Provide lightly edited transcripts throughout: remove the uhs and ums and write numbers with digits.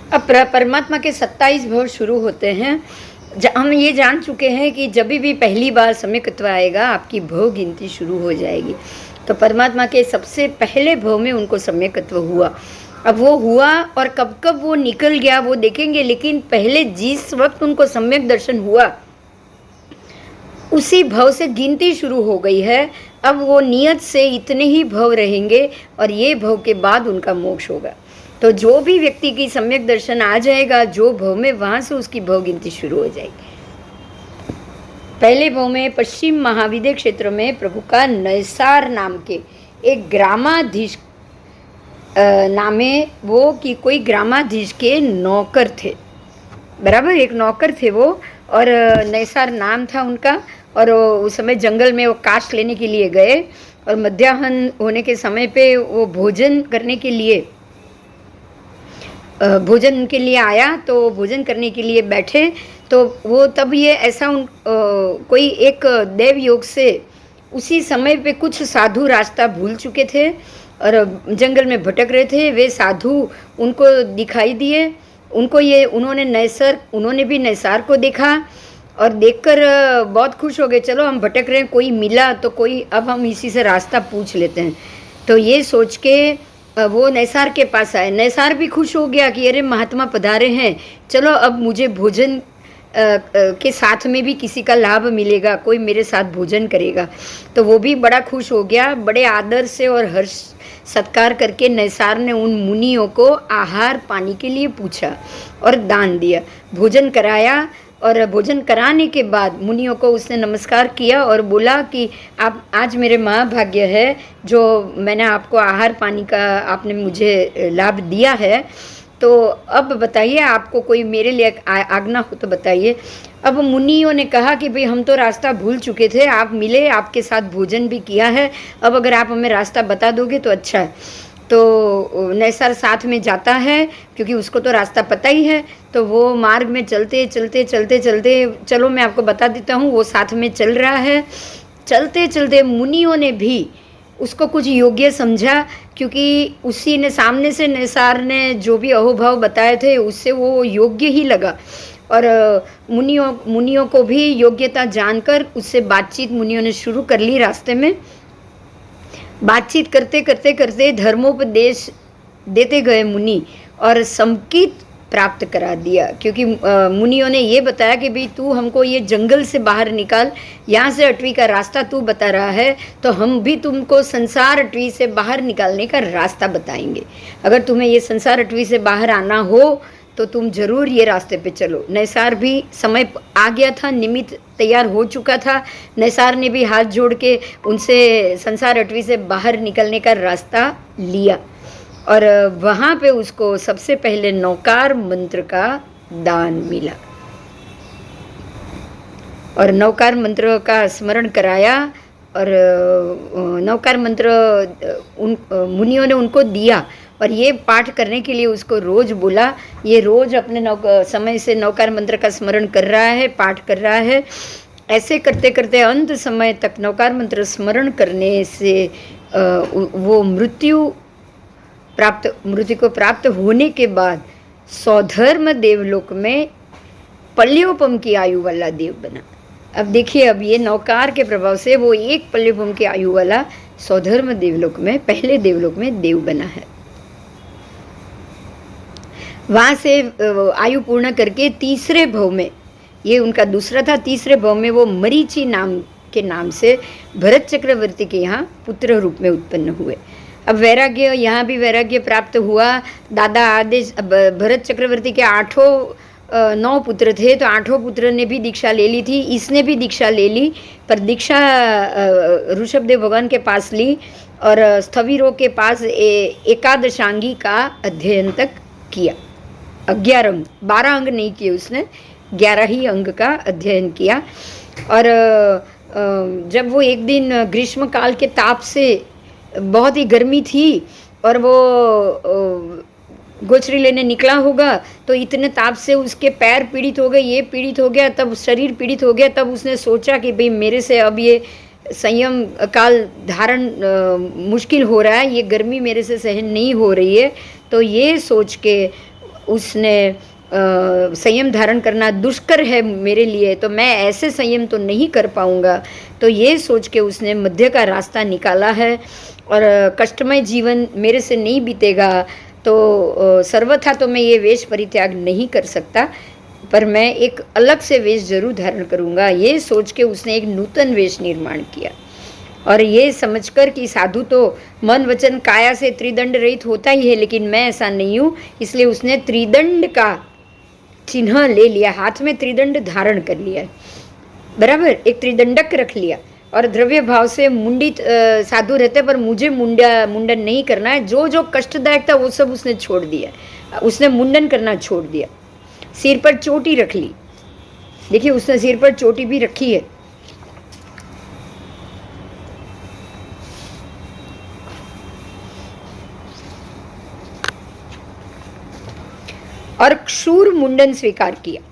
अब परमात्मा के 27 भव शुरू होते हैं। हम ये जान चुके हैं कि जब भी पहली बार सम्यकत्व आएगा आपकी भव गिनती शुरू हो जाएगी। तो परमात्मा के सबसे पहले भव में उनको सम्यकत्व हुआ। अब वो हुआ और कब कब वो निकल गया वो देखेंगे, लेकिन पहले जिस वक्त उनको सम्यक दर्शन हुआ उसी भव से गिनती शुरू हो गई है। अब वो नियत से इतने ही भव रहेंगे और ये भव के बाद उनका मोक्ष होगा। तो जो भी व्यक्ति की सम्यक दर्शन आ जाएगा जो भव में, वहाँ से उसकी भव गिनती शुरू हो जाएगी। पहले भव में पश्चिम महाविद्य क्षेत्र में प्रभु का नैसार नाम के एक ग्रामाधीश नामे वो कि कोई ग्रामाधीश के नौकर थे, बराबर एक नौकर थे वो, और नैसार नाम था उनका। और उस समय जंगल में वो काष्ठ लेने के लिए गए और मध्याह्न होने के समय पे वो भोजन करने के लिए आया। तो भोजन करने के लिए बैठे तो वो तब ये ऐसा कोई एक देव योग से उसी समय पे कुछ साधु रास्ता भूल चुके थे और जंगल में भटक रहे थे। वे साधु उनको दिखाई दिए, उन्होंने भी नैसार को देखा और देखकर बहुत खुश हो गए। चलो हम भटक रहे हैं, कोई मिला तो कोई, अब हम इसी से रास्ता पूछ लेते हैं। तो ये सोच के वो नैसार के पास आए। नैसार भी खुश हो गया कि अरे महात्मा पधारे हैं, चलो अब मुझे भोजन के साथ में भी किसी का लाभ मिलेगा, कोई मेरे साथ भोजन करेगा। तो वो भी बड़ा खुश हो गया। बड़े आदर से और हर्ष सत्कार करके नैसार ने उन मुनियों को आहार पानी के लिए पूछा और दान दिया, भोजन कराया। और भोजन कराने के बाद मुनियों को उसने नमस्कार किया और बोला कि आप आज मेरे महाभाग्य है जो मैंने आपको आहार पानी का आपने मुझे लाभ दिया है। तो अब बताइए आपको कोई मेरे लिए आज्ञा हो तो बताइए। अब मुनियों ने कहा कि भाई हम तो रास्ता भूल चुके थे, आप मिले, आपके साथ भोजन भी किया है, अब अगर आप हमें रास्ता बता दोगे तो अच्छा है। तो नैसार साथ में जाता है क्योंकि उसको तो रास्ता पता ही है। तो वो मार्ग में चलते चलो मैं आपको बता देता हूँ, वो साथ में चल रहा है। चलते चलते मुनियों ने भी उसको कुछ योग्य समझा क्योंकि उसी ने सामने से नैसार ने जो भी अहोभाव बताए थे उससे वो योग्य ही लगा। और मुनियों को भी योग्यता जानकर उससे बातचीत मुनियों ने शुरू कर ली। रास्ते में बातचीत करते धर्मोपदेश देते गए मुनि और संकीत प्राप्त करा दिया। क्योंकि मुनियों ने ये बताया कि भाई तू हमको ये जंगल से बाहर निकाल, यहाँ से अटवी का रास्ता तू बता रहा है तो हम भी तुमको संसार अटवी से बाहर निकालने का रास्ता बताएंगे। अगर तुम्हें ये संसार अटवी से बाहर आना हो तो तुम जरूर ये रास्ते पे चलो। नैसार भी समय आ गया था, निमित्त तैयार हो चुका था। नैसार ने भी हाथ जोड़ के उनसे संसार अटवी से बाहर निकलने का रास्ता लिया और वहाँ पे उसको सबसे पहले नौकार मंत्र का दान मिला और नौकार मंत्र का स्मरण कराया। और नौकार मंत्र मुनियों ने उनको दिया और ये पाठ करने के लिए उसको रोज बोला। ये रोज अपने समय से नौकार मंत्र का स्मरण कर रहा है, पाठ कर रहा है। ऐसे करते करते अंत समय तक नौकार मंत्र स्मरण करने से वो मृत्यु को प्राप्त होने के बाद सौधर्म देवलोक में पल्योपम की आयु वाला देव बना। अब देखिए, अब ये नौकार के प्रभाव से वो एक पल्योपम की आयु वाला सौधर्म देवलोक में, पहले देवलोक में देव बना है। वहाँ से आयु पूर्ण करके तीसरे भव में, ये उनका दूसरा था, तीसरे भव में वो मरीचि नाम के नाम से भरत चक्रवर्ती के यहाँ पुत्र रूप में उत्पन्न हुए। अब वैराग्य, यहाँ भी वैराग्य प्राप्त हुआ। दादा आदेश, भरत चक्रवर्ती के 9 पुत्र थे तो 8 पुत्र ने भी दीक्षा ले ली थी। इसने भी दीक्षा ले ली पर दीक्षा ऋषभदेव भगवान के पास ली और स्थविरों के पास एकादशांगी का अध्ययन तक किया। 11 अंग, 12 अंग नहीं किए उसने, 11 ही अंग का अध्ययन किया। और जब वो एक दिन ग्रीष्म काल के ताप से, बहुत ही गर्मी थी और वो गोचरी लेने निकला होगा तो इतने ताप से उसके पैर पीड़ित हो गए, ये पीड़ित हो गया, तब शरीर पीड़ित हो गया। तब उसने सोचा कि भाई मेरे से अब ये संयम काल धारण मुश्किल हो रहा है, ये गर्मी मेरे से सहन नहीं हो रही है। तो ये सोच के उसने संयम धारण करना दुष्कर है मेरे लिए, तो मैं ऐसे संयम तो नहीं कर पाऊँगा। तो ये सोच के उसने मध्य का रास्ता निकाला है और कष्टमय जीवन मेरे से नहीं बीतेगा, तो सर्वथा तो मैं ये वेश परित्याग नहीं कर सकता, पर मैं एक अलग से वेश जरूर धारण करूँगा। ये सोच के उसने एक नूतन वेश निर्माण किया। और ये समझकर कि साधु तो मन वचन काया से त्रिदंड रहित होता ही है, लेकिन मैं ऐसा नहीं हूँ, इसलिए उसने त्रिदंड का चिन्ह ले लिया, हाथ में त्रिदंड धारण कर लिया, बराबर, एक त्रिदंडक रख लिया। और द्रव्य भाव से मुंडित साधु रहते, पर मुझे मुंडन नहीं करना है। जो जो कष्टदायक था वो सब उसने छोड़ दिया, उसने मुंडन करना छोड़ दिया। सिर पर चोटी रख ली, देखिए उसने सिर पर चोटी भी रखी है। और क्षूर मुंडन स्वीकार किया,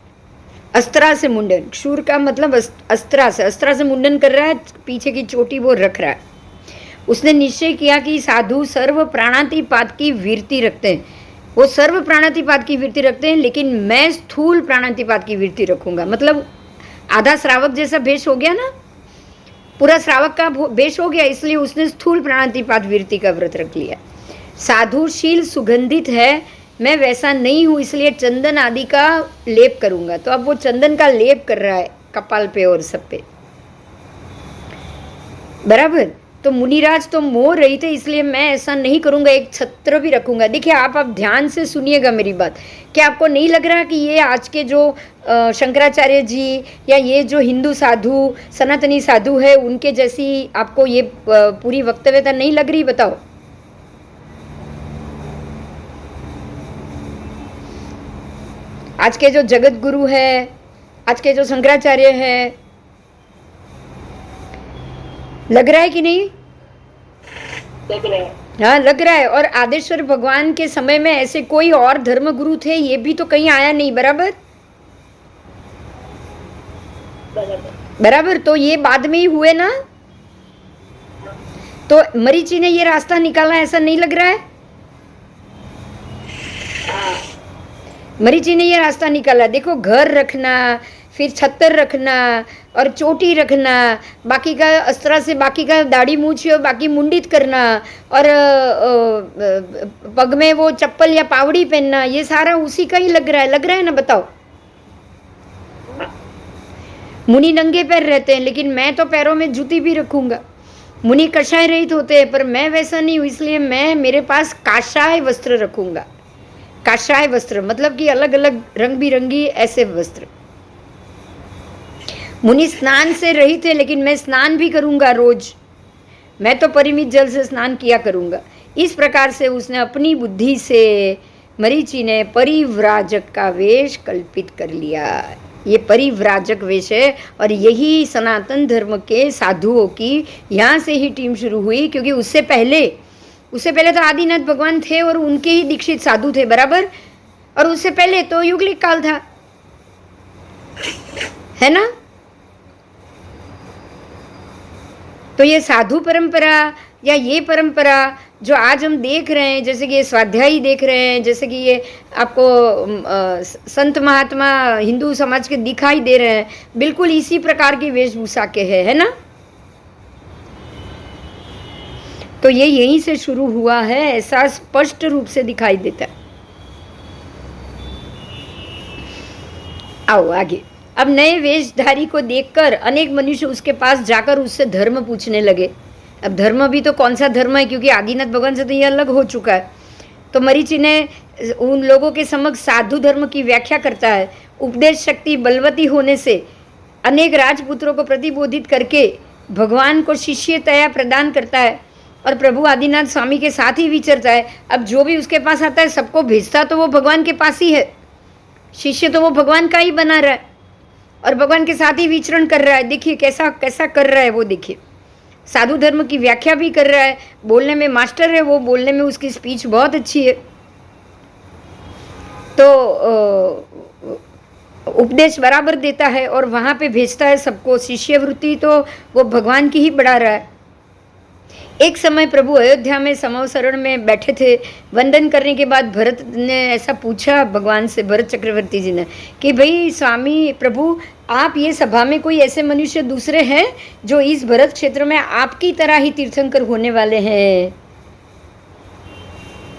अस्त्रा से मुंडन, क्षूर का मतलब अस्त्रा से मुंडन कर रहा है, पीछे की चोटी वो रख रहा है। उसने निश्चय किया कि साधु सर्व प्राणातिपात की वृत्ति रखते हैं, वो सर्व प्राणातिपात की वृत्ति रखते हैं, लेकिन मैं स्थूल प्राणातिपात की वृत्ति रखूंगा। मतलब आधा श्रावक जैसा भेष हो गया ना, पूरा श्रावक का भेष हो गया, इसलिए उसने स्थूल प्राणातिपात वृत्ति का व्रत रख लिया। साधुशील सुगंधित है, मैं वैसा नहीं हूँ, इसलिए चंदन आदि का लेप करूंगा। तो अब वो चंदन का लेप कर रहा है कपाल पे और सब पे, बराबर। तो मुनिराज तो मोह रही थे, इसलिए मैं ऐसा नहीं करूंगा, एक छत्र भी रखूंगा। देखिए आप ध्यान से सुनिएगा मेरी बात। क्या आपको नहीं लग रहा कि ये आज के जो शंकराचार्य जी या ये जो हिंदू साधु सनातनी साधु है उनके जैसी आपको ये पूरी वक्तव्यता नहीं लग रही? बताओ। आज के जो जगत गुरु है, आज के जो शंकराचार्य है, लग रहा है कि नहीं? लग रहा है। हाँ लग रहा है। और आदेश्वर भगवान के समय में ऐसे कोई और धर्म गुरु थे, ये भी तो कहीं आया नहीं, बराबर बराबर। तो ये बाद में ही हुए ना। तो मरीचि ने ये रास्ता निकाला, ऐसा नहीं लग रहा है? मरीचि ने ये रास्ता निकाला। देखो घर रखना, फिर छत्तर रखना और चोटी रखना, बाकी का अस्त्रा से बाकी का दाढ़ी मूछ और बाकी मुंडित करना, और पग में वो चप्पल या पावड़ी पहनना, ये सारा उसी का ही लग रहा है ना? बताओ। मुनि नंगे पैर रहते हैं, लेकिन मैं तो पैरों में जूती भी रखूंगा। मुनि कषाय रहित होते हैं, पर मैं वैसा नहीं हूँ, इसलिए मैं मेरे पास काषाय वस्त्र रखूंगा। काषाय वस्त्र मतलब कि अलग अलग रंग बिरंगी ऐसे वस्त्र। मुनि स्नान से रहित है, लेकिन मैं स्नान भी करूंगा रोज, मैं तो परिमित जल से स्नान किया करूंगा। इस प्रकार से उसने अपनी बुद्धि से, मरीचि ने परिव्राजक का वेश कल्पित कर लिया। ये परिव्राजक वेश है, और यही सनातन धर्म के साधुओं की यहाँ से ही टीम शुरू हुई, क्योंकि उससे पहले तो आदिनाथ भगवान थे और उनके ही दीक्षित साधु थे, बराबर। और उससे पहले तो युगलिक काल था, है ना? तो ये साधु परंपरा या ये परंपरा जो आज हम देख रहे हैं, जैसे कि ये स्वाध्यायी देख रहे हैं, जैसे कि ये आपको संत महात्मा हिंदू समाज के दिखाई दे रहे हैं, बिल्कुल इसी प्रकार की वेशभूषा के है ना? तो ये यहीं से शुरू हुआ है, ऐसा स्पष्ट रूप से दिखाई देता है। आओ आगे। अब नए वेशधारी को देखकर अनेक मनुष्य उसके पास जाकर उससे धर्म पूछने लगे। अब धर्म भी तो कौन सा धर्म है, क्योंकि आदिनाथ भगवान से तो ये अलग हो चुका है। तो मरीचि ने उन लोगों के समक्ष साधु धर्म की व्याख्या करता है। उपदेश शक्ति बलवती होने से अनेक राजपुत्रों को प्रतिबोधित करके भगवान को शिष्यतया प्रदान करता है, और प्रभु आदिनाथ स्वामी के साथ ही विचरता है। अब जो भी उसके पास आता है सबको भेजता तो वो भगवान के पास ही है, शिष्य तो वो भगवान का ही बना रहा है और भगवान के साथ ही विचरण कर रहा है। देखिए कैसा कैसा कर रहा है वो, देखिए साधु धर्म की व्याख्या भी कर रहा है, बोलने में मास्टर है वो, बोलने में उसकी स्पीच बहुत अच्छी है। तो उपदेश बराबर देता है और वहाँ पे भेजता है सबको। शिष्यवृत्ति तो वो भगवान की ही बढ़ा रहा है। एक समय प्रभु अयोध्या में समवसरण में बैठे थे। वंदन करने के बाद भरत ने ऐसा पूछा भगवान से, भरत चक्रवर्ती जी ने, कि भाई स्वामी प्रभु, आप ये सभा में कोई ऐसे मनुष्य दूसरे हैं जो इस भरत क्षेत्र में आपकी तरह ही तीर्थंकर होने वाले हैं?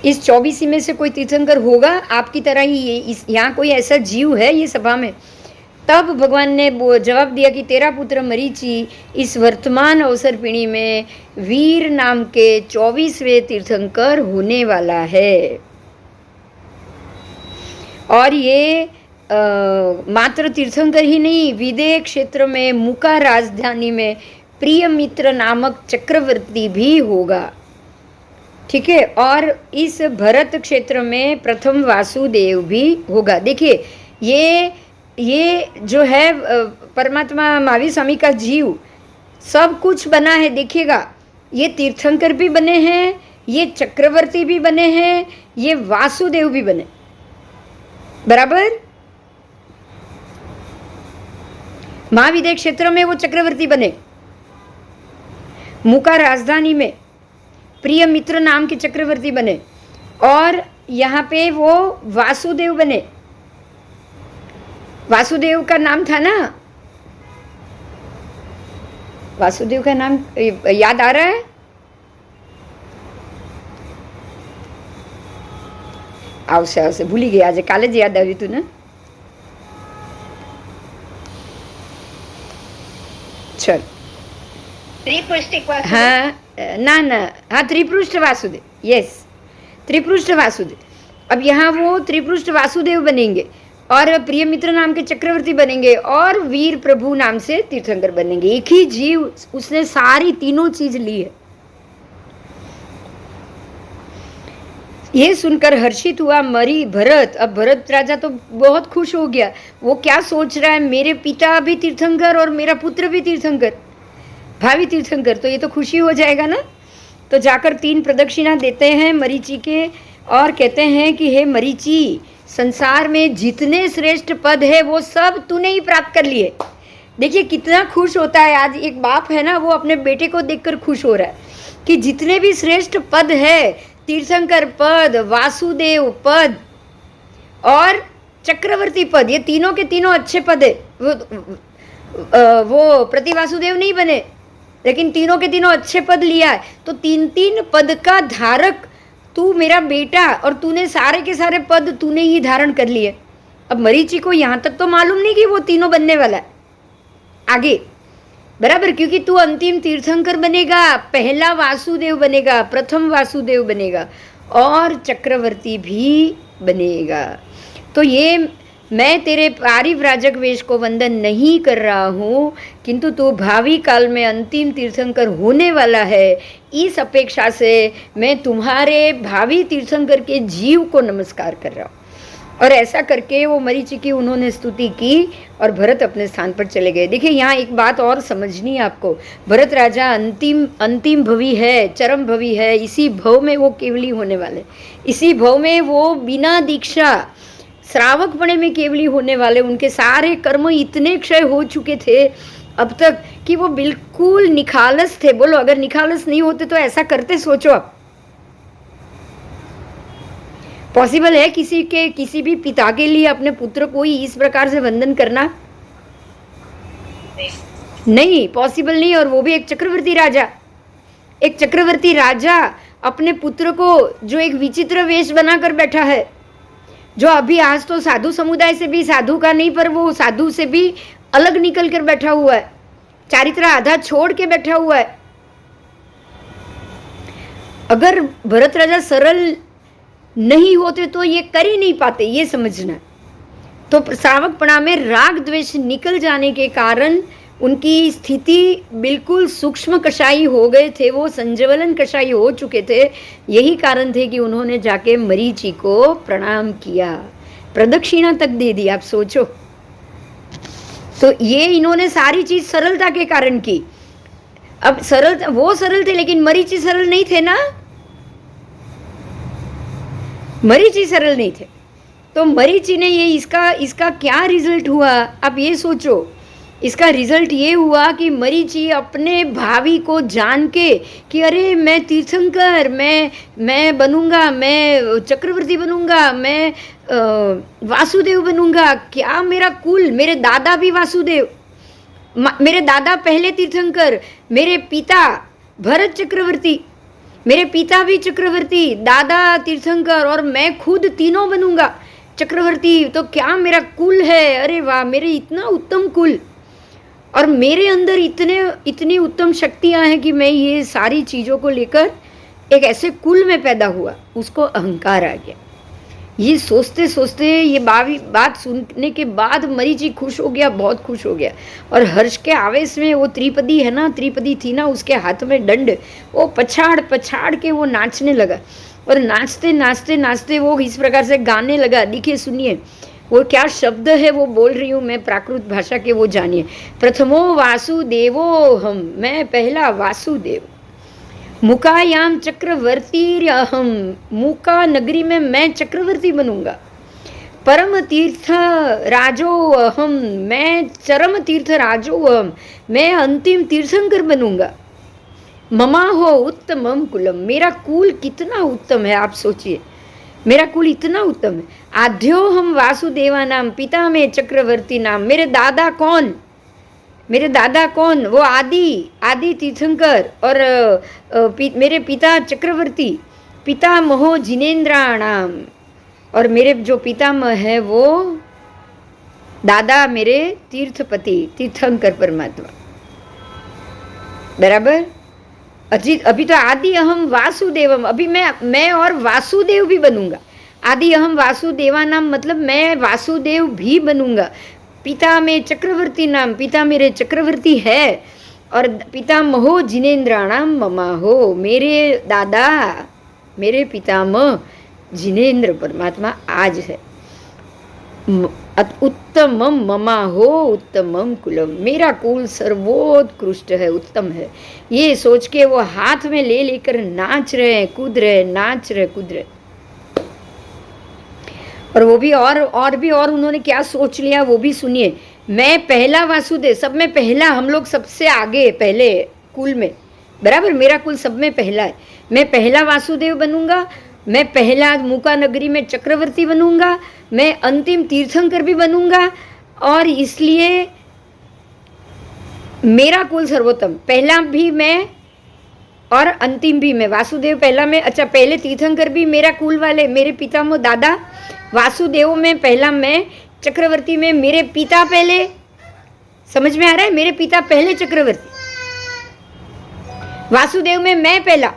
इस 24 में से कोई तीर्थंकर होगा आपकी तरह ही? यहाँ कोई ऐसा जीव है ये सभा में? तब भगवान ने जवाब दिया कि तेरा पुत्र मरीचि इस वर्तमान अवसर पीढ़ी में वीर नाम के 24वें तीर्थंकर होने वाला है। और ये मात्र तीर्थंकर ही नहीं, विदेह क्षेत्र में मुका राजधानी में प्रिय मित्र नामक चक्रवर्ती भी होगा। ठीक है, और इस भरत क्षेत्र में प्रथम वासुदेव भी होगा। देखिए ये जो है परमात्मा महावीर स्वामी का जीव सब कुछ बना है। देखिएगा, ये तीर्थंकर भी बने हैं, ये चक्रवर्ती भी बने हैं, ये वासुदेव भी बने, बराबर। महाविदेह क्षेत्र में वो चक्रवर्ती बने, मुका राजधानी में प्रिय मित्र नाम के चक्रवर्ती बने, और यहाँ पे वो वासुदेव बने। वासुदेव का नाम था ना, वासुदेव का नाम याद आ रहा है? आवश्य आवश्य भूली गई, आज काले ज याद આવ્યું હતું ને। चल, त्रिपुष्टिक वासुदेव। हाँ ना, हाँ त्रिपुष्ट वासुदेव, यस, त्रिपुष्ट वासुदेव। अब यहाँ वो त्रिपुष्ट वासुदेव बनेंगे और प्रिय मित्र नाम के चक्रवर्ती बनेंगे और वीर प्रभु नाम से तीर्थंकर बनेंगे। एक ही जीव, उसने सारी तीनों चीज ली है। ये सुनकर हर्षित हुआ मरी भरत। अब भरत राजा तो बहुत खुश हो गया। वो क्या सोच रहा है, मेरे पिता भी तीर्थंकर और मेरा पुत्र भी तीर्थंकर, भावी तीर्थंकर, तो ये तो खुशी हो जाएगा ना। तो जाकर 3 प्रदक्षिणा देते हैं मरीचि के और कहते हैं कि हे मरीचि, संसार में जितने श्रेष्ठ पद है वो सब तूने ही प्राप्त कर लिए। देखिए कितना खुश होता है। आज एक बाप है ना, वो अपने बेटे को देखकर खुश हो रहा है कि जितने भी श्रेष्ठ पद है, तीर्थंकर पद, वासुदेव पद और चक्रवर्ती पद, ये तीनों के तीनों अच्छे पद है। वो प्रति वासुदेव नहीं बने, लेकिन तीनों के तीनों अच्छे पद लिया है। तो 3 पद का धारक तू मेरा बेटा, और तूने सारे के सारे पद तूने ही धारण कर लिए। अब मरीचि को यहाँ तक तो मालूम नहीं कि वो तीनों बनने वाला है आगे, बराबर, क्योंकि तू अंतिम तीर्थंकर बनेगा, पहला वासुदेव बनेगा, प्रथम वासुदेव बनेगा और चक्रवर्ती भी बनेगा। तो ये मैं तेरे पारिव्राजक वेश को वंदन नहीं कर रहा हूँ, किंतु तू भावी काल में अंतिम तीर्थंकर होने वाला है। इस अपेक्षा से मैं तुम्हारे भावी तीर्थंकर के जीव को नमस्कार कर रहा हूँ। और ऐसा करके वो मरीचि की उन्होंने स्तुति की और भरत अपने स्थान पर चले गए। देखिए यहाँ एक बात और समझनी है आपको। भरत राजा अंतिम भवी है, चरम भवी है। इसी भव में वो केवली होने वाले, इसी भव में वो बिना दीक्षा श्रावकपणे में केवली होने वाले। उनके सारे कर्म इतने क्षय हो चुके थे अब तक कि वो बिल्कुल निखालस थे। बोलो, अगर निखालस नहीं होते तो ऐसा करते? सोचो आप, पॉसिबल है किसी भी पिता के लिए अपने पुत्र को ही इस प्रकार से वंदन करना? नहीं, पॉसिबल नहीं। और वो भी एक चक्रवर्ती राजा। एक चक्रवर्ती राजा अपने पुत्र को, जो एक विचित्र वेश बनाकर बैठा है, जो अभी आज तो साधु समुदाय से भी, साधु का नहीं पर वो साधु से भी अलग निकल कर बैठा हुआ है, चारित्र आधा छोड़ के बैठा हुआ है। अगर भरत राजा सरल नहीं होते तो ये कर ही नहीं पाते, ये समझना। तो श्रावकपणा में राग द्वेष निकल जाने के कारण उनकी स्थिति बिल्कुल सूक्ष्म कषाई हो गए थे, वो संजवलन कषाई हो चुके थे। यही कारण थे कि उन्होंने जाके मरीचि को प्रणाम किया, प्रदक्षिणा तक दे दी। आप सोचो, तो ये इन्होंने सारी चीज सरलता के कारण की। अब सरल, वो सरल थे लेकिन मरीचि सरल नहीं थे ना, मरीचि सरल नहीं थे। तो मरीचि ने ये इसका क्या रिजल्ट हुआ, आप ये सोचो इसका रिजल्ट ये हुआ कि मरीचि अपने भावी को जान के कि अरे मैं तीर्थंकर, मैं बनूंगा, मैं चक्रवर्ती बनूंगा, मैं वासुदेव बनूंगा, क्या मेरा कुल, मेरे दादा भी वासुदेव, मेरे दादा पहले तीर्थंकर, मेरे पिता भरत चक्रवर्ती, मेरे पिता भी चक्रवर्ती, दादा तीर्थंकर और मैं खुद तीनों बनूंगा चक्रवर्ती, तो क्या मेरा कुल है, अरे वाह मेरे इतना उत्तम कुल, और मेरे अंदर इतनी उत्तम शक्तियां हैं कि मैं ये सारी चीज़ों को लेकर एक ऐसे कुल में पैदा हुआ, उसको अहंकार आ गया। ये सोचते सोचते ये बात सुनने के बाद मरीचि खुश हो गया, बहुत खुश हो गया, और हर्ष के आवेश में वो त्रिपदी है ना, त्रिपदी थी ना, उसके हाथ में दंड, वो पछाड़ पछाड़ के वो नाचने लगा, और नाचते नाचते नाचते वो इस प्रकार से गाने लगा। देखिए सुनिए वो क्या शब्द है वो बोल रही हूँ मैं प्राकृत भाषा के, वो जानिए। प्रथमो वासुदेवो हम, मैं पहला वासुदेव, मुकायाम चक्रवर्ती अहम, मुका नगरी में मैं चक्रवर्ती बनूंगा, परम तीर्थ राजो अहम, मैं चरम तीर्थ राजो अहम, मैं अंतिम तीर्थंकर बनूंगा, ममा हो उत्तमम कुलम, मेरा कुल कितना उत्तम है आप सोचिए, मेरा कुल इतना उत्तम है। आद्यो हम वासुदेवा नाम, पिता में चक्रवर्ती नाम, मेरे दादा कौन, मेरे दादा कौन, वो आदि तीर्थंकर, और मेरे पिता चक्रवर्ती, पितामहो जिनेन्द्राणाम, और मेरे जो पितामह है वो दादा मेरे तीर्थपति तीर्थंकर परमात्मा, बराबर। अभी तो आदि अहम वासुदेवम, अभी मैं और वासुदेव भी बनूंगा, आदि अहम वासुदेवा नाम मतलब मैं वासुदेव भी बनूंगा, पिता में चक्रवर्ती नाम, पिता मेरे चक्रवर्ती है, और पिता महो जिनेन्द्राणाम ममा हो, मेरे दादा मेरे पितामह जिनेन्द्र परमात्मा आज है, उत्तमम ममा हो उत्तमम कुलम, मेरा कुल सर्वोत्कृष्ट है, उत्तम है। ये सोच के वो हाथ में ले लेकर नाच रहे, कूद रहे, नाच रहे, कूद रहे। और वो भी और उन्होंने क्या सोच लिया वो भी सुनिए। मैं पहला वासुदेव, सब में पहला, हम लोग सबसे आगे पहले कुल में, बराबर, मेरा कुल सब में पहला है, मैं पहला वासुदेव बनूंगा, मैं पहला मुका नगरी में चक्रवर्ती बनूंगा, मैं अंतिम तीर्थंकर भी बनूंगा, और इसलिए मेरा कुल सर्वोत्तम, पहला भी मैं और अंतिम भी मैं, वासुदेव पहला में, अच्छा पहले तीर्थंकर भी मेरा कुल वाले, मेरे पितामह दादा, वासुदेव में पहला मैं, चक्रवर्ती में मेरे पिता पहले, समझ में आ रहा है, मेरे पिता पहले चक्रवर्ती, वासुदेव में मैं पहला,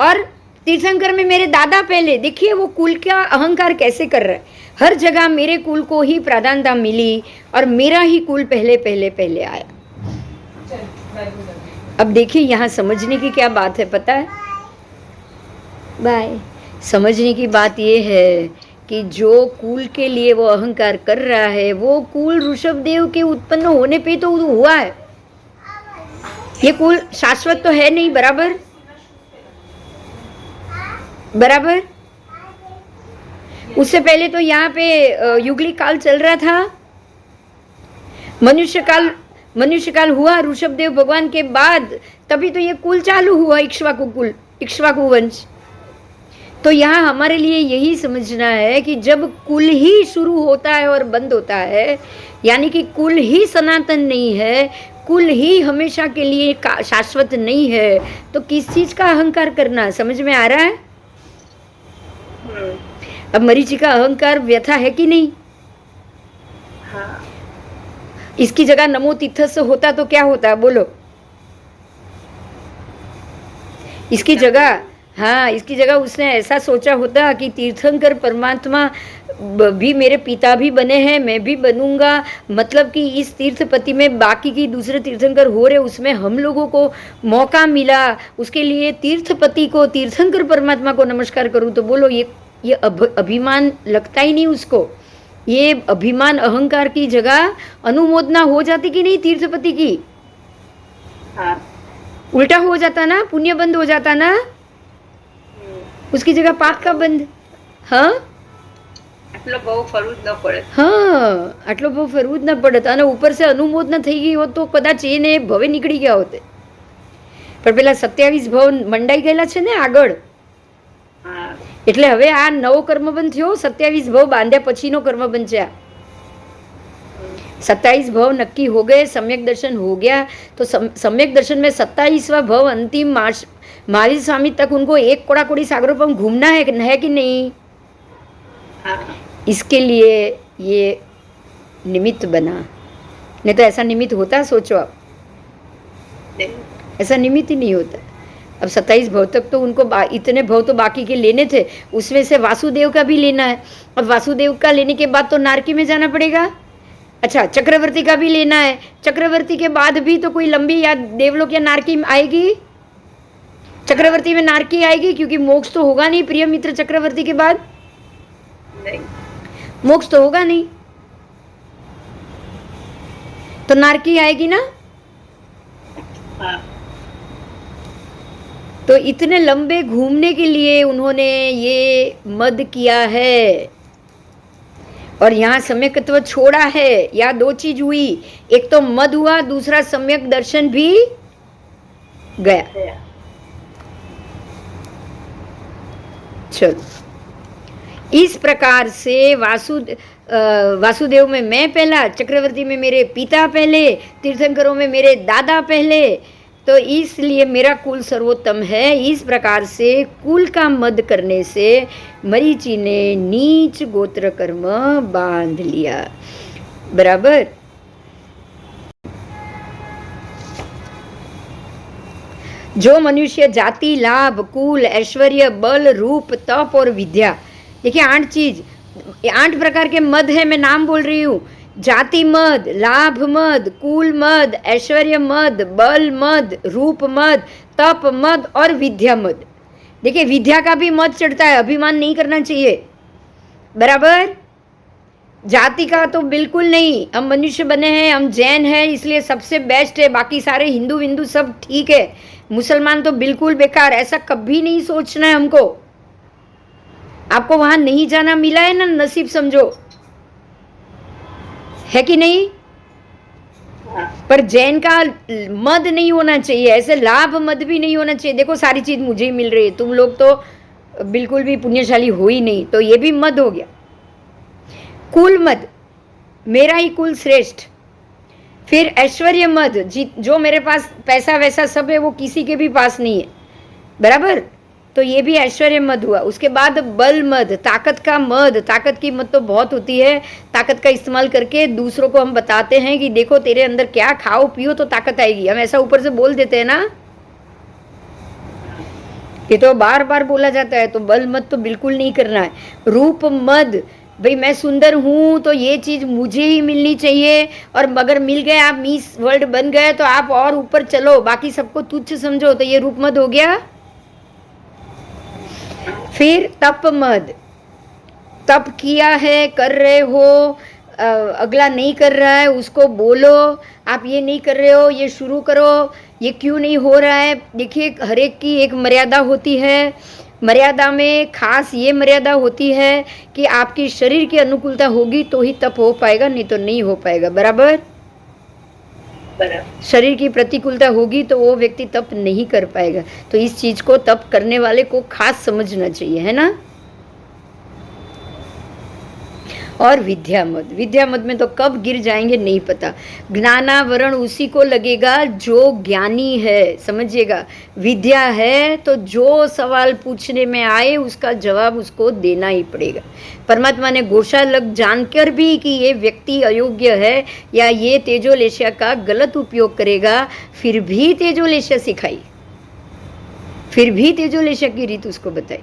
और तीर्थंकर में मेरे दादा पहले। देखिए वो कुल का अहंकार कैसे कर रहा है, हर जगह मेरे कुल को ही प्राधान्यता मिली और मेरा ही कुल पहले पहले पहले आया। अब देखिए यहाँ समझने की क्या बात है पता है, बाय, समझने की बात ये है कि जो कुल के लिए वो अहंकार कर रहा है, वो कुल ऋषभदेव के उत्पन्न होने पे तो हुआ है, ये कुल शाश्वत तो है नहीं, बराबर बराबर। उससे पहले तो यहाँ पे युगली काल चल रहा था, मनुष्य काल हुआ ऋषभदेव भगवान के बाद, तभी तो ये कुल चालू हुआ, इक्ष्वाकु कुल, इक्ष्वाकु वंश। तो यहाँ हमारे लिए यही समझना है कि जब कुल ही शुरू होता है और बंद होता है, यानी कि कुल ही सनातन नहीं है, कुल ही हमेशा के लिए शाश्वत नहीं है, तो किस चीज का अहंकार करना, समझ में आ रहा है। अब मरीचि का अहंकार व्यथा है कि नहीं? हाँ। इसकी जगह नमो तीर्थस होता तो क्या होता, बोलो। इसकी जगह, हाँ, इसकी जगह उसने ऐसा सोचा होता कि तीर्थंकर परमात्मा भी मेरे पिता भी बने हैं, मैं भी बनूंगा, मतलब कि इस तीर्थपति में बाकी की दूसरे तीर्थंकर हो रहे, उसमें हम लोगों को मौका मिला, उसके लिए तीर्थपति को, तीर्थंकर परमात्मा को नमस्कार करूं, तो बोलो ये अभिमान लगता ही नहीं उसको। ये अभिमान अहंकार की जगह अनुमोदना हो जाती कि नहीं तीर्थपति की? हाँ। उल्टा हो जाता ना, पुण्य बंद हो जाता ना, उसकी जगह पाप का बंद। हाँ, આટલો બહુ ફરવું જ ન પડે. હા, આટલો બહુ ફરવું જ ના પડત અને ઉપર સે અનુમોદના થઈ ગઈ હોત તો કદાચ એને ભવે નીકળી ગયા હોતે. પણ પેલા 27 ભવ મંડાઈ ગયેલા છે ને આગળ, હા એટલે હવે આ નવો કર્મબંધ થયો. 27 ભવ બાંધ્યા પછીનો કર્મબંધ છે આ. 27 भव नक्की हो गए, सम्यक दर्शन हो गया, तो सम्यक दर्शन में 27वां भव अंतिम महावीर स्वामी तक उनको एक कोड़ा कोड़ी सागरों पर घूमना है कि नहीं? હા इसके लिए ये निमित्त बना. नहीं तो ऐसा निमित्त होता? सोचो आप, નહીં. ऐसा निमित्त ही नहीं होता. अब 27 भव तक तो उनको इतने भव तो बाकी के लेने थे, उसमें से वासुदेव का भी लेना है. अब वासुदेव का लेने के बाद तो नारकी में जाना पड़ेगा. अच्छा, चक्रवर्ती का भी लेना है. चक्रवर्ती के बाद भी तो कोई लंबी या देवलोक या नारकी आएगी? चक्रवर्ती में नारकी आएगी क्योंकि मोक्ष तो होगा नहीं. प्रिय मित्र, चक्रवर्ती के बाद નહીં. मोक्ष तो होगा नहीं, तो नारकी आएगी ना. હા तो इतने लंबे घूमने के लिए उन्होंने ये मद किया है और यहाँ सम्यकत्व छोड़ा है. या दो चीज हुई, एक तो मद हुआ, दूसरा सम्यक दर्शन भी गया. ગયા. चलो, इस प्रकार से वासुदेव में मैं पहला, चक्रवर्ती में मेरे पिता पहले, तीर्थंकरों में मेरे दादा पहले, तो इसलिए मेरा कुल सर्वोत्तम है. इस प्रकार से कुल का मद करने से मरीचि ने नीच गोत्र कर्म बांध लिया. बराबर. जो मनुष्य जाति, लाभ, कुल, ऐश्वर्य, बल, रूप, तप और विद्या, देखिए 8 चीज, 8 प्रकार के मद है. मैं नाम बोल रही हूँ. जाति मद, लाभ मद, कुल मद, ऐश्वर्य मद, बल मद, रूप मद, तप मद और विद्या मद. देखिए विद्या का भी मद चढ़ता है, अभिमान नहीं करना चाहिए. बराबर. जाति का तो बिल्कुल नहीं. हम मनुष्य बने हैं, हम जैन हैं इसलिए सबसे बेस्ट है, बाकी सारे हिंदू विंदू सब ठीक है, मुसलमान तो बिल्कुल बेकार. ऐसा कभी नहीं सोचना है हमको. आपको वहां नहीं जाना मिला है ना, नसीब समझो, है कि नहीं. હા पर जैन का मद नहीं होना चाहिए, ऐसे लाभ मद भी नहीं होना चाहिए. देखो सारी चीज मुझे ही मिल रही है, तुम लोग तो बिल्कुल भी पुण्यशाली हो ही नहीं, तो ये भी मद हो गया. कुल मद, मेरा ही कुल श्रेष्ठ. फिर ऐश्वर्य मद, जो मेरे पास पैसा वैसा सब है वो किसी के भी पास नहीं है. बराबर. तो ये भी ऐश्वर्य मद हुआ. उसके बाद बल मद, ताकत का मद. ताकत की मद तो बहुत होती है. ताकत का इस्तेमाल करके दूसरों को हम बताते हैं कि देखो तेरे अंदर क्या, खाओ पियो तो ताकत आएगी. हम ऐसा ऊपर से बोल देते हैं ना, ये तो बार बार बोला जाता है. तो बल मद तो बिल्कुल नहीं करना है. रूप मद, भाई मैं सुंदर हूँ तो ये चीज मुझे ही मिलनी चाहिए, और अगर मिल गए, आप मिस वर्ल्ड बन गए तो आप और ऊपर चलो, बाकी सबको तुच्छ समझो, तो ये रूप मद हो गया. फिर तप मद, तप किया है, कर रहे हो, अगला नहीं कर रहा है उसको बोलो, आप ये नहीं कर रहे हो, ये शुरू करो, ये क्यों नहीं हो रहा है. देखिए हर एक की एक मर्यादा होती है. मर्यादा में खास ये मर्यादा होती है कि आपकी शरीर की अनुकूलता होगी तो ही तप हो पाएगा, नहीं तो नहीं हो पाएगा. बराबर. બરાબર. शरीर की प्रतिकूलता होगी तो वो व्यक्ति तप नहीं कर पाएगा. तो इस चीज को तप करने वाले को खास समझना चाहिए, है ना. और विद्या मद, विद्या मद में तो कब गिर जाएंगे नहीं पता. ज्ञानावरण उसी को लगेगा जो ज्ञानी है, समझिएगा. विद्या है तो जो सवाल पूछने में आए उसका जवाब उसको देना ही पड़ेगा. परमात्मा ने गोशालक जानकर भी कि ये व्यक्ति अयोग्य है या ये तेजोलेशिया का गलत उपयोग करेगा, फिर भी तेजोलेशिया सिखाई, फिर भी तेजोलेशिया की रीत उसको बताई.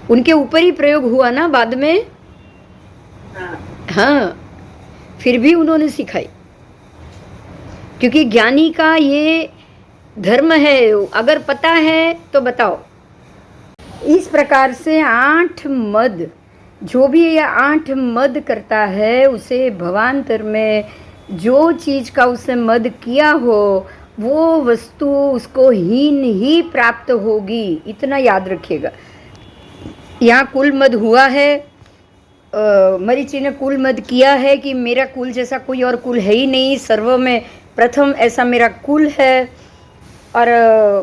उनके ऊपर ही प्रयोग हुआ ना बाद में. હા हाँ, फिर भी उन्होंने सिखाई, क्योंकि ज्ञानी का ये धर्म है. अगर पता है तो बताओ. इस प्रकार से 8 मद, जो भी ये 8 मद करता है उसे भवांतर में जो चीज का उसने मद किया हो वो वस्तु उसको हीन ही प्राप्त होगी. इतना याद रखिएगा. यहाँ कुल मद हुआ है, मरीचि ने कुल मद किया है कि मेरा कुल जैसा कोई और कुल है ही नहीं, सर्व में प्रथम ऐसा मेरा कुल है, और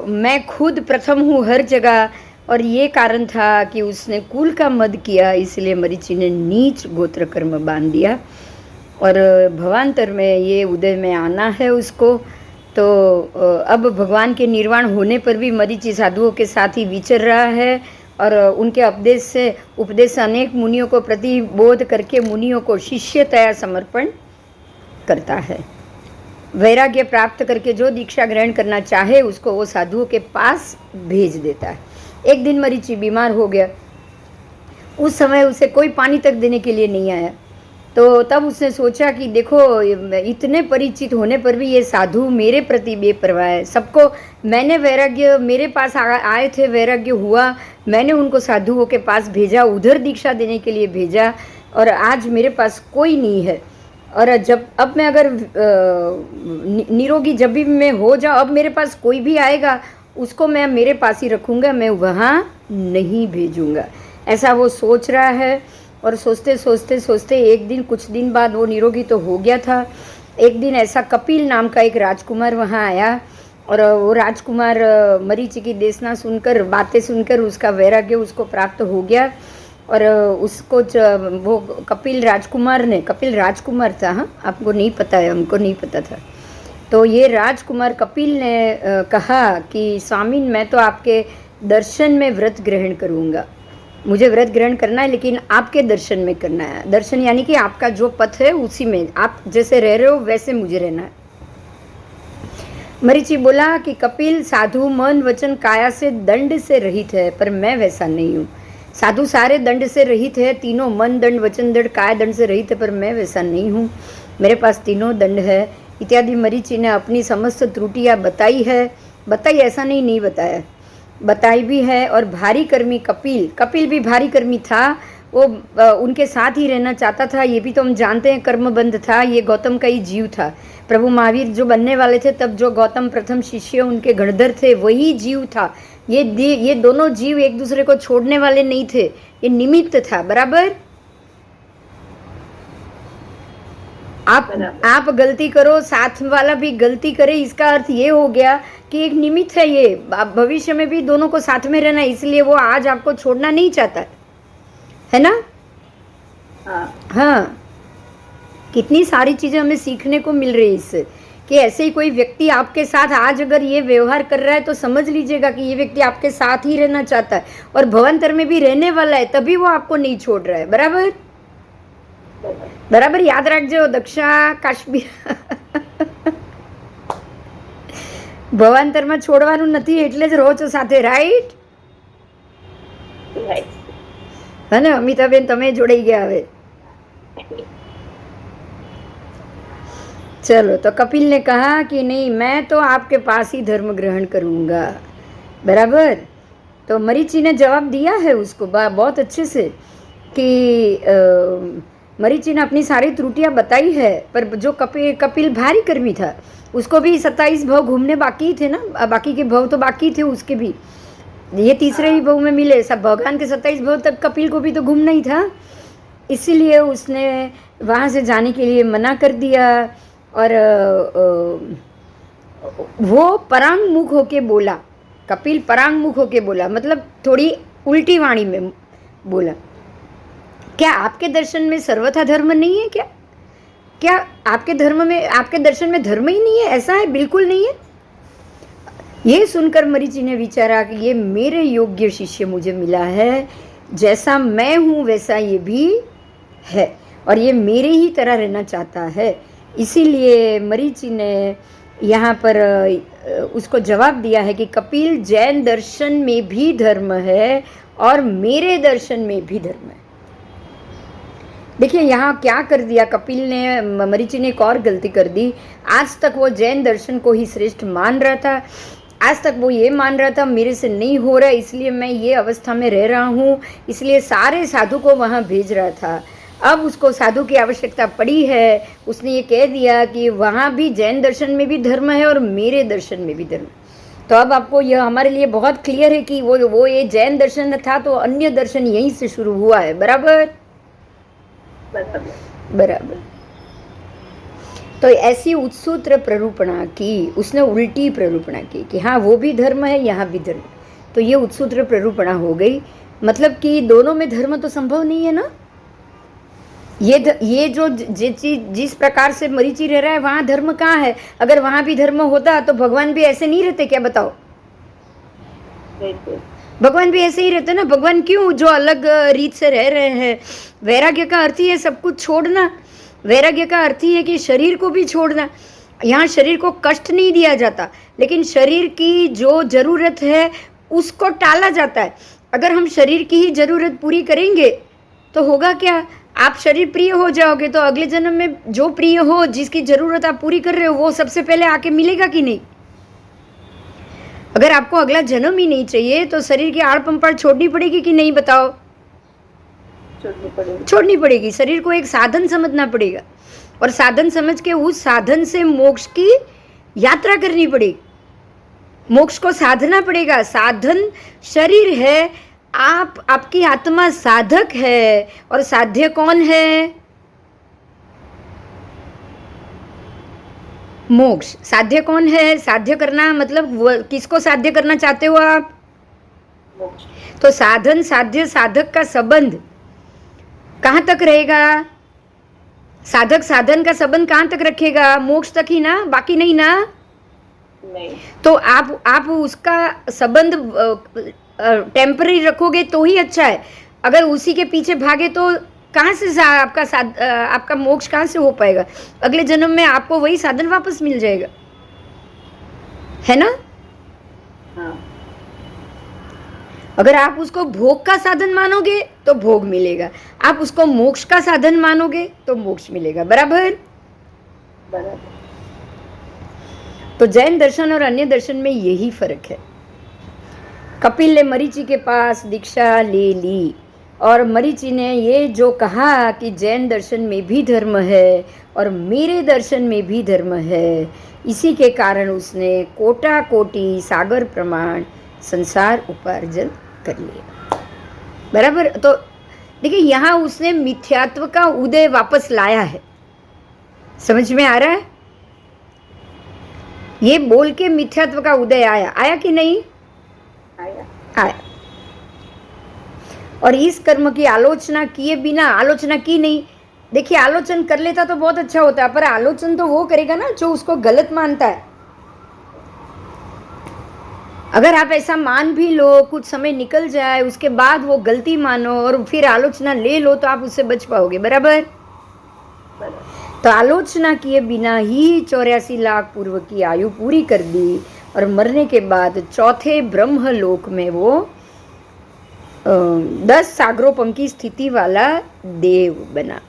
मैं खुद प्रथम हूँ हर जगह। और ये कारण था कि उसने कुल का मद किया, इसलिए मरीचि ने नीच गोत्र कर्म बांध दिया। और भवांतर में ये उदय में आना है उसको। तो अब भगवान के निर्वाण होने पर भी मरीचि साधुओं के साथ ही विचर रहा है, और उनके उपदेश से अनेक मुनियों को प्रतिबोध करके मुनियों को शिष्यतया समर्पण करता है। वैराग्य प्राप्त करके जो दीक्षा ग्रहण करना चाहे उसको वो साधुओं के पास भेज देता है। एक दिन मरीचि बीमार हो गया, उस समय उसे कोई पानी तक देने के लिए नहीं आया। तो तब उसने सोचा कि देखो, इतने परिचित होने पर भी ये साधु मेरे प्रति बेपरवाह है। सबको मैंने वैराग्य, मेरे पास आए थे, वैराग्य हुआ, मैंने उनको साधुओं के पास भेजा, उधर दीक्षा देने के लिए भेजा, और आज मेरे पास कोई नहीं है। और जब अब मैं अगर निरोगी जब भी मैं हो जाऊँ, अब मेरे पास कोई भी आएगा उसको मैं मेरे पास ही रखूँगा, मैं वहाँ नहीं भेजूँगा। ऐसा वो सोच रहा है। और सोचते सोचते सोचते एक दिन, कुछ दिन बाद वो निरोगी तो हो गया था। एक दिन ऐसा कपिल नाम का एक राजकुमार वहाँ आया, और वो राजकुमार मरीचि की देशना सुनकर, बातें सुनकर उसका वैराग्य उसको प्राप्त हो गया। और उसको वो कपिल राजकुमार था। हाँ, आपको नहीं पता है, हमको नहीं पता था। तो ये राजकुमार कपिल ने कहा कि स्वामीन, मैं तो आपके दर्शन में व्रत ग्रहण करूँगा, मुझे व्रत ग्रहण करना है, लेकिन आपके दर्शन में करना है। दर्शन यानी कि आपका जो पथ है उसी में, आप जैसे रह रहे हो वैसे मुझे रहना है। मरीचि बोला कि कपिल, साधु मन वचन काया से दंड से रहित है, पर मैं वैसा नहीं हूँ। साधु सारे दंड से रहित है, तीनों मन दंड, वचन दंड, काया दंड से रहित है, पर मैं वैसा नहीं हूँ, मेरे पास तीनों दंड है इत्यादि। मरीचि ने अपनी समस्त त्रुटियाँ बताई है। बताई ऐसा नहीं बताया, बताई भी है। और भारी कर्मी कपिल भी भारी कर्मी था, वो उनके साथ ही रहना चाहता था। ये भी तो हम जानते हैं, कर्मबंध था, ये गौतम का ही जीव था। प्रभु महावीर जो बनने वाले थे तब जो गौतम प्रथम शिष्य उनके गणधर थे वही जीव था। ये दोनों जीव एक दूसरे को छोड़ने वाले नहीं थे, ये निमित्त था। बराबर, आप गलती करो, साथ वाला भी गलती करे, इसका अर्थ ये हो गया कि एक निमित्त है ये, भविष्य में भी दोनों को साथ में रहना, इसलिए वो आज आपको छोड़ना नहीं चाहता है ना। हाँ, कितनी सारी चीजें हमें सीखने को मिल रही है इससे, कि ऐसे ही कोई व्यक्ति आपके साथ आज अगर ये व्यवहार कर रहा है तो समझ लीजिएगा कि ये व्यक्ति आपके साथ ही रहना चाहता है और भवंतर में भी रहने वाला है, तभी वो आपको नहीं छोड़ रहा है। बराबर बराबर, याद रखજો दक्षा કાશ્મીર ભવાંતરમાં છોડવાનું નથી, એટલે જ રહો છો સાથે, રાઈટ? હા ને અમિતાબેન, તમે જોડાઈ ગયા હવે। चलो, तो कपिल ने कहा कि नहीं, मैं तो आपके पास ही धर्म ग्रहण करूँगा। बराबर, तो मरीचि ने जवाब दिया है उसको बहुत अच्छे से कि मरीचि ने अपनी सारी त्रुटियां बताई है। पर जो कपिल भारी कर्मी था, उसको भी 27 भव घूमने बाकी थे ना, बाकी के भव तो बाकी थे उसके भी, ये तीसरे ही भव में मिले। सब भगवान के 27 भव तक कपिल को भी तो घूमना ही था, इसीलिए उसने वहाँ से जाने के लिए मना कर दिया। और वो परांग मुख होके बोला, कपिल परांग मुख होके बोला, मतलब थोड़ी उल्टी वाणी में बोला, क्या आपके दर्शन में सर्वथा धर्म नहीं है? क्या आपके दर्शन में धर्म ही नहीं है? ऐसा है? बिल्कुल नहीं है। ये सुनकर मरीचि ने विचारा कि ये मेरे योग्य शिष्य मुझे मिला है, जैसा मैं हूँ वैसा ये भी है, और ये मेरे ही तरह रहना चाहता है। इसीलिए मरीचि ने यहाँ पर उसको जवाब दिया है कि कपिल, जैन दर्शन में भी धर्म है और मेरे दर्शन में भी धर्म है। देखिए यहाँ क्या कर दिया कपिल ने, मरीचि ने एक और गलती कर दी। आज तक वो जैन दर्शन को ही श्रेष्ठ मान रहा था, आज तक वो ये मान रहा था मेरे से नहीं हो रहा, इसलिए मैं ये अवस्था में रह रहा हूँ, इसलिए सारे साधु को वहाँ भेज रहा था। अब उसको साधु की आवश्यकता पड़ी है, उसने ये कह दिया कि वहाँ भी जैन दर्शन में भी धर्म है और मेरे दर्शन में भी धर्म। तो अब आपको यह हमारे लिए बहुत क्लियर है कि वो ये जैन दर्शन था तो अन्य दर्शन यहीं से शुरू हुआ है। बराबर, बराबर। बराबर। तो ऐसी उत्सूत्र प्ररूपणा की, उसने उल्टी प्ररूपणा की कि हाँ वो भी धर्म है, यहाँ भी धर्म। तो ये उत्सूत्र प्ररूपणा हो गई, मतलब कि दोनों में धर्म तो संभव नहीं है ना। ये जो जिस प्रकार से मरीचि रह रहा है वहां धर्म कहाँ है? अगर वहां भी धर्म होता तो भगवान भी ऐसे नहीं रहते क्या, बताओ? भगवान भी ऐसे ही रहते ना। भगवान क्यों जो अलग रीत से रह रहे हैं? वैराग्य का अर्थ ही है सब कुछ छोड़ना। वैराग्य का अर्थ ही है कि शरीर को भी छोड़ना। यहाँ शरीर को कष्ट नहीं दिया जाता, लेकिन शरीर की जो जरूरत है उसको टाला जाता है। अगर हम शरीर की ही जरूरत पूरी करेंगे तो होगा क्या? आप शरीर प्रिय हो जाओगे तो अगले जन्म में जो प्रिय हो, जिसकी जरूरत आप पूरी कर रहे हो, वो सबसे पहले आके मिलेगा कि नहीं? अगर आपको अगला जन्म ही नहीं चाहिए तो शरीर की आड़ पंपाड़ छोड़नी पड़ेगी कि नहीं, बताओ? छोड़नी पड़ेगी। शरीर को एक साधन समझना पड़ेगा, और साधन समझ के उस साधन से मोक्ष की यात्रा करनी पड़ेगी। मोक्ष को साधना पड़ेगा। साधन शरीर है, आपकी आत्मा साधक है, और साध्य कौन है? मोक्ष। साध्य कौन है? साध्य करना मतलब किसको साध्य करना चाहते हो आप? तो साधन साध्य साधक का संबंध कहाँ तक रहेगा? साधक साधन का संबंध कहाँ तक रखेगा? मोक्ष तक ही ना, बाकी नहीं ना। नहीं। तो आप उसका संबंध टेम्पररी रखोगे तो ही अच्छा है। अगर उसी के पीछे भागे तो कहाँ से आपका मोक्ष कहाँ से हो पाएगा? अगले जन्म में आपको वही साधन वापस मिल जाएगा, है ना? हाँ। अगर आप उसको भोग का साधन मानोगे तो भोग मिलेगा, आप उसको मोक्ष का साधन मानोगे तो मोक्ष मिलेगा। बराबर? बराबर। तो जैन दर्शन और अन्य दर्शन में यही फर्क है। कपिल ने मरीचि के पास दीक्षा ले ली, और मरीचि ने ये जो कहा कि जैन दर्शन में भी धर्म है और मेरे दर्शन में भी धर्म है, इसी के कारण उसने कोटा कोटि सागर प्रमाण संसार उपार्जन कर लिया। बराबर? तो देखिए यहाँ उसने मिथ्यात्व का उदय वापस लाया है। समझ में आ रहा है? ये बोल के मिथ्यात्व का उदय आया कि नहीं? आया। और इस कर्म की आलोचना किए बिना, आलोचना की नहीं। देखिए आलोचन कर लेता तो बहुत अच्छा होता, पर आलोचन तो वो करेगा ना जो उसको गलत मानता है। अगर आप ऐसा मान भी लो, कुछ समय निकल जाए, उसके बाद वो गलती मानो और फिर आलोचना ले लो तो आप उससे बच पाओगे। बराबर? तो आलोचना किए बिना ही 84 लाख पूर्व की आयु पूरी कर दी, और मरने के बाद चौथे ब्रह्मलोक में वो 10 सागरोपम की स्थिति वाला देव बना।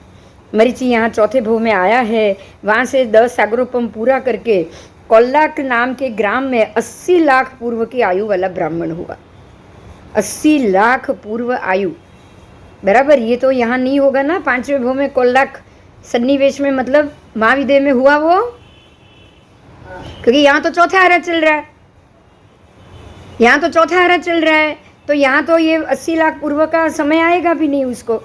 मरीचि यहाँ चौथे भव में आया है, वहाँ से 10 सागरोपम पूरा करके कोल्लाक नाम के ग्राम में 80 लाख पूर्व की आयु वाला ब्राह्मण हुआ। 80 लाख पूर्व आयु। बराबर? ये तो यहाँ नहीं होगा ना 5वें भव में कोल्लाक सन्निवेश में, मतलब महाविदेह में हुआ वो, क्योंकि यहाँ तो चौथा आरा चल रहा है। यहाँ तो चौथा आरा चल रहा है, तो यहाँ तो ये 80 लाख पूर्व का समय आएगा भी नहीं उसको।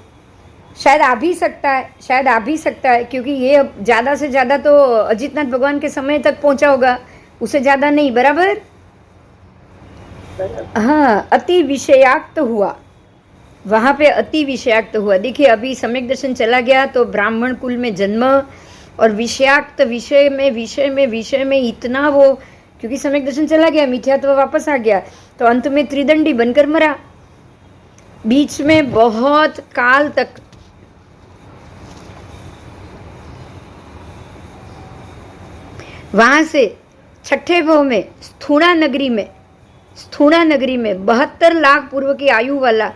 शायद आ भी सकता है, शायद आ भी सकता है, क्योंकि ये ज़्यादा से ज़्यादा तो अजितनाथ भगवान के समय तक पहुँचा होगा, उससे ज़्यादा नहीं। बराबर? हाँ, अति विषयाक्त हुआ, वहाँ पे अति विषयाक्त हुआ। देखिए अभी सम्यक दर्शन चला गया तो ब्राह्मण कुल में जन्म, और विषयाक्त विषय में इतना वो, क्योंकि सम्यक दर्शन चला गया, मिथ्यात्व वापस आ गया, तो अंत में त्रिदंडी बनकर मरा। बीच में बहुत काल तक वहाँ से छठे भव में स्थूणा नगरी में 72 लाख पूर्व की आयु वाला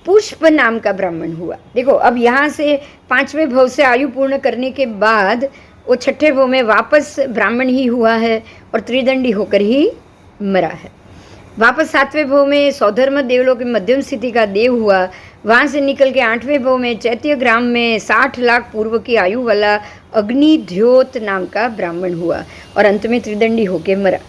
पुष्प नाम का ब्राह्मण हुआ। देखो अब यहाँ से 5वें भव से आयु पूर्ण करने के बाद वो छठे भव में वापस ब्राह्मण ही हुआ है और त्रिदंडी होकर ही मरा है। वापस 7वें भव में सौधर्म देवलोक की मध्यम स्थिति का देव हुआ। वहाँ से निकल के 8वें भव में चैत्य ग्राम में 60 लाख पूर्व की आयु वाला अग्निध्योत नाम का ब्राह्मण हुआ और अंत में त्रिदंडी होके मरा।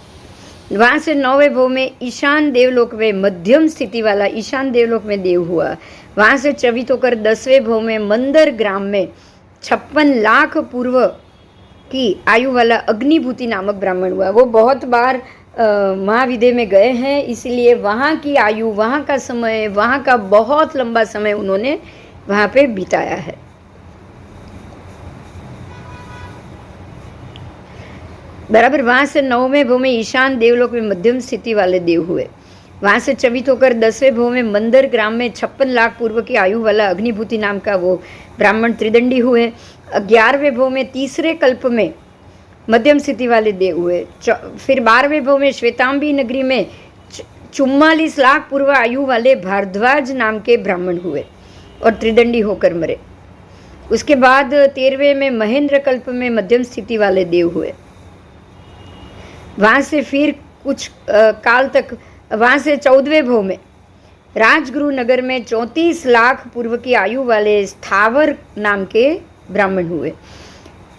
वहाँ से 9वें भव में ईशान देवलोक में मध्यम स्थिति वाला ईशान देवलोक में देव हुआ। वहाँ से चवित होकर 10वें भव में मंदर ग्राम में 56 लाख पूर्व की आयु वाला अग्निभूति नामक ब्राह्मण हुआ। वो बहुत बार महाविद्या में गए हैं, इसलिए वहाँ की आयु, वहाँ का समय, वहाँ का बहुत लंबा समय उन्होंने वहाँ पे बिताया है। बराबर। वहाँ से 9वें भव में ईशान देवलोक में मध्यम स्थिति वाले देव हुए। वहाँ से चवित होकर 10वें भव में मंदर ग्राम में 56 लाख पूर्व की आयु वाला अग्निभूति नाम का वो ब्राह्मण त्रिदंडी हुए। 11वें भव में तीसरे कल्प में मध्यम स्थिति वाले देव हुए। फिर 12वें भव में श्वेतांबी नगरी में 44 लाख पूर्व आयु वाले भारद्वाज नाम के ब्राह्मण हुए और त्रिदंडी होकर मरे। उसके बाद 13वें में महेंद्र कल्प में मध्यम स्थिति वाले देव हुए। वहाँ से फिर कुछ काल तक, वहाँ से 14वें भव में राजगुरु नगर में 34 लाख पूर्व की आयु वाले स्थावर नाम के ब्राह्मण हुए।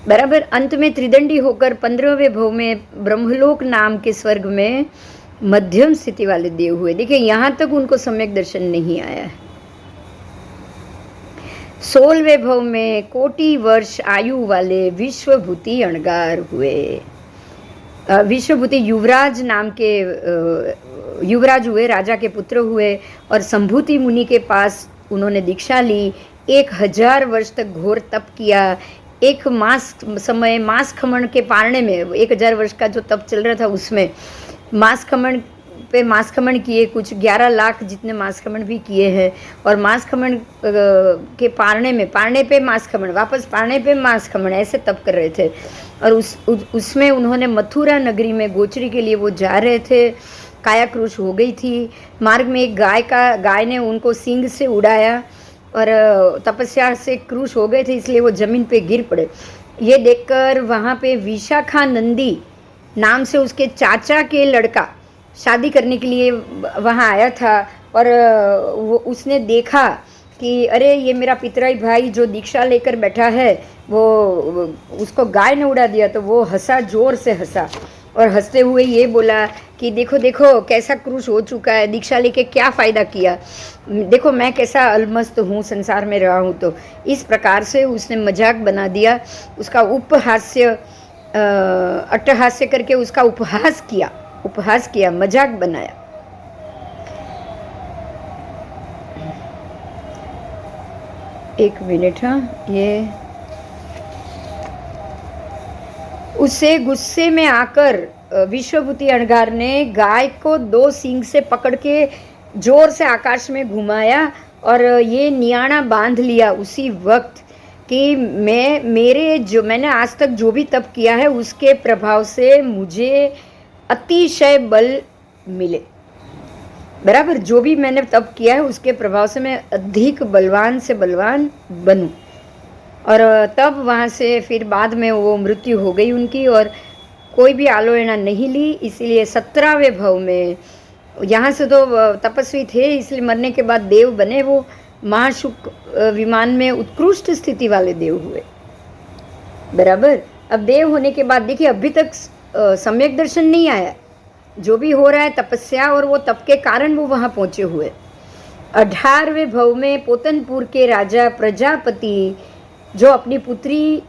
बराबर। अंत में त्रिदंडी होकर 15वें भव में ब्रह्मलोक नाम के स्वर्ग में मध्यम स्थिति वाले देव हुए। देखिए यहाँ तक उनको सम्यक दर्शन नहीं आया है। 16वें भव में कोटि वर्ष आयु वाले विश्वभूति अणगार हुए। विश्वभूति युवराज नाम के युवराज हुए, राजा के पुत्र हुए और संभूति मुनि के पास उन्होंने दीक्षा ली। 1000 वर्ष तक घोर तप किया। एक मास समय मास खमण के पारणे में, 1000 वर्ष का जो तप चल रहा था उसमें मास खमण पे मास खमण किए, कुछ 11 लाख जितने मास खमण भी किए हैं। और मास खमण के पारणे में, पारणे पे मास खमण, वापस पारणे पे मास खमण, ऐसे तप कर रहे थे। और उसमें उन्होंने मथुरा नगरी में गोचरी के लिए वो जा रहे थे। कायाक्रूश हो गई थी। मार्ग में एक गाय ने उनको सींग से उड़ाया और तपस्या से क्रूश हो गए थे, इसलिए वो जमीन पे गिर पड़े। ये देखकर वहाँ पे विशाखा नंदी नाम से उसके चाचा के लड़का शादी करने के लिए वहाँ आया था और वो उसने देखा कि अरे ये मेरा पितराई भाई जो दीक्षा लेकर बैठा है, वो उसको गाय ने उड़ा दिया। तो वो हंसा, जोर से हंसा और हंसते हुए ये बोला कि देखो देखो कैसा क्रूश हो चुका है, दीक्षा लेके क्या फ़ायदा किया, देखो मैं कैसा अलमस्त हूँ, संसार में रहा हूँ। तो इस प्रकार से उसने मजाक बना दिया, उसका उपहास्य अट्टहास्य करके उसका उपहास किया, मजाक बनाया। एक मिनट, हाँ, ये उससे गुस्से में आकर विश्वभूति अणगार ने गाय को 2 सींग से पकड़ के जोर से आकाश में घुमाया और ये नियाणा बांध लिया उसी वक्त कि मैंने आज तक जो भी तप किया है उसके प्रभाव से मुझे अतिशय बल मिले। बराबर। जो भी मैंने तप किया है उसके प्रभाव से मैं अधिक बलवान से बलवान बनूं। और तब वहाँ से फिर बाद में वो मृत्यु हो गई उनकी और कोई भी आलोचना नहीं ली। इसलिए 17वें भव में, यहाँ से तो तपस्वी थे इसलिए मरने के बाद देव बने, वो महाशुक विमान में उत्कृष्ट स्थिति वाले देव हुए। बराबर। अब देव होने के बाद देखिए अभी तक सम्यक दर्शन नहीं आया, जो भी हो रहा है तपस्या और वो तप के कारण वो वहाँ पहुँचे हुए। 18वें भव में पोतनपुर के राजा प्रजापति जो अपनी पुत्री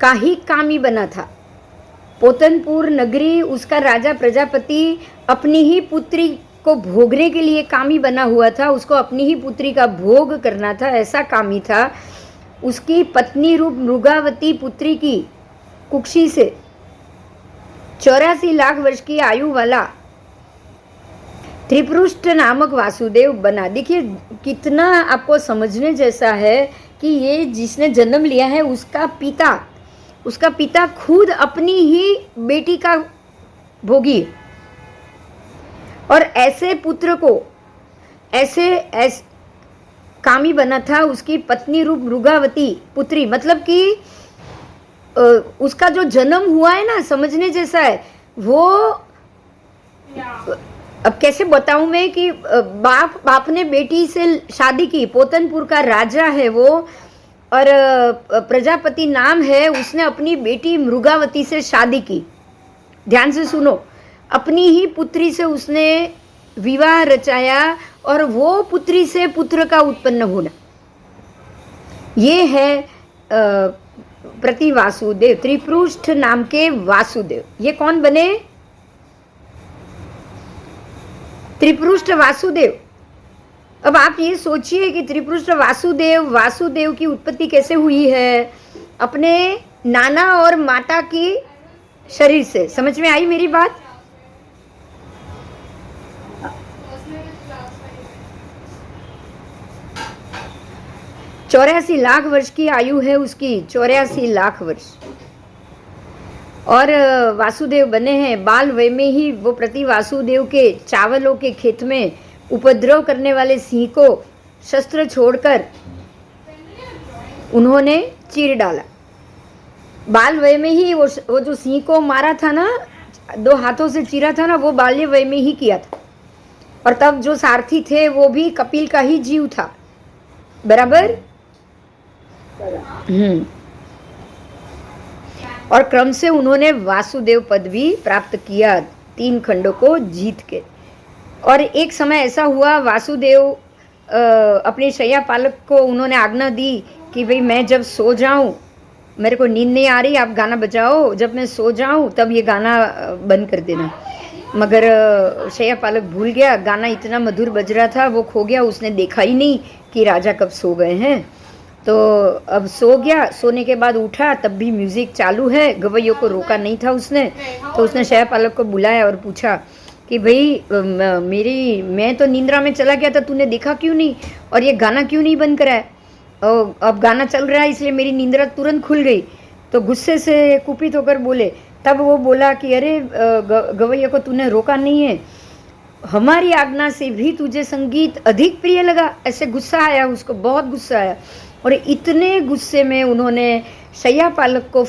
का ही कामी बना था, पोतनपुर नगरी उसका राजा प्रजापति अपनी ही पुत्री को भोगने के लिए कामी बना हुआ था, उसको अपनी ही पुत्री का भोग करना था, ऐसा कामी था। उसकी पत्नी रूप मृगावती पुत्री की कुक्षी से 84 लाख वर्ष की आयु वाला त्रिपुरुष्ट नामक वासुदेव बना। देखिए कितना आपको समझने जैसा है कि ये जिसने जन्म लिया है उसका पिता खुद अपनी ही बेटी का भोगी, और ऐसे पुत्र को ऐसे कामी बना था। उसकी पत्नी रूप मृगावती पुत्री, मतलब कि उसका जो जन्म हुआ है ना, समझने जैसा है वो। अब कैसे बताऊं मैं कि बाप ने बेटी से शादी की, पोतनपुर का राजा है वो और प्रजापति नाम है, उसने अपनी बेटी मृगावती से शादी की। ध्यान से सुनो, अपनी ही पुत्री से उसने विवाह रचाया और वो पुत्री से पुत्र का उत्पन्न होना, ये है प्रति वासुदेव, त्रिपृष्ठ नाम के वासुदेव। ये कौन बने? त्रिपृष्ठ वासुदेव। अब आप ये सोचिए कि त्रिपृष्ठ वासुदेव, वासुदेव की उत्पत्ति कैसे हुई है? अपने नाना और माता की शरीर से। समझ में आई मेरी बात? चौरासी लाख वर्ष की आयु है उसकी, 84 लाख वर्ष। और वासुदेव बने हैं बाल वय में ही। वो प्रति वासुदेव के चावलों के खेत में उपद्रव करने वाले सिंह को शस्त्र छोड़कर उन्होंने चीर डाला। बाल वय में ही वो जो सिंह को मारा था ना, 2 हाथों से चीरा था ना, वो बाल्य वय में ही किया था। और तब जो सारथी थे वो भी कपिल का ही जीव था, बराबर? और क्रम से उन्होंने वासुदेव पद भी प्राप्त किया 3 खंडों को जीत के। और एक समय ऐसा हुआ, वासुदेव अपने शैया पालक को उन्होंने आज्ञा दी कि भाई मैं जब सो जाऊं, मेरे को नींद नहीं आ रही, आप गाना बजाओ, जब मैं सो जाऊं तब ये गाना बंद कर देना। मगर शैया पालक भूल गया, गाना इतना मधुर बज रहा था, वो खो गया, उसने देखा ही नहीं कि राजा कब सो गए हैं। तो अब सो गया, सोने के बाद उठा तब भी म्यूजिक चालू है, गवैयों को रोका नहीं था उसने। तो उसने शैया पालक को बुलाया और पूछा कि भाई मैं तो निंद्रा में चला गया था, तूने देखा क्यों नहीं, और ये गाना क्यों नहीं बंद करा है? और अब गाना चल रहा है इसलिए मेरी निंद्रा तुरंत खुल गई। तो गुस्से से कुपित होकर बोले। तब वो बोला कि अरे गवैया को तूने रोका नहीं है, हमारी आज्ञा से भी तुझे संगीत अधिक प्रिय लगा। ऐसे गुस्सा आया उसको, बहुत गुस्सा आया। और इतने गुस्से में उन्होंने शैया पालक को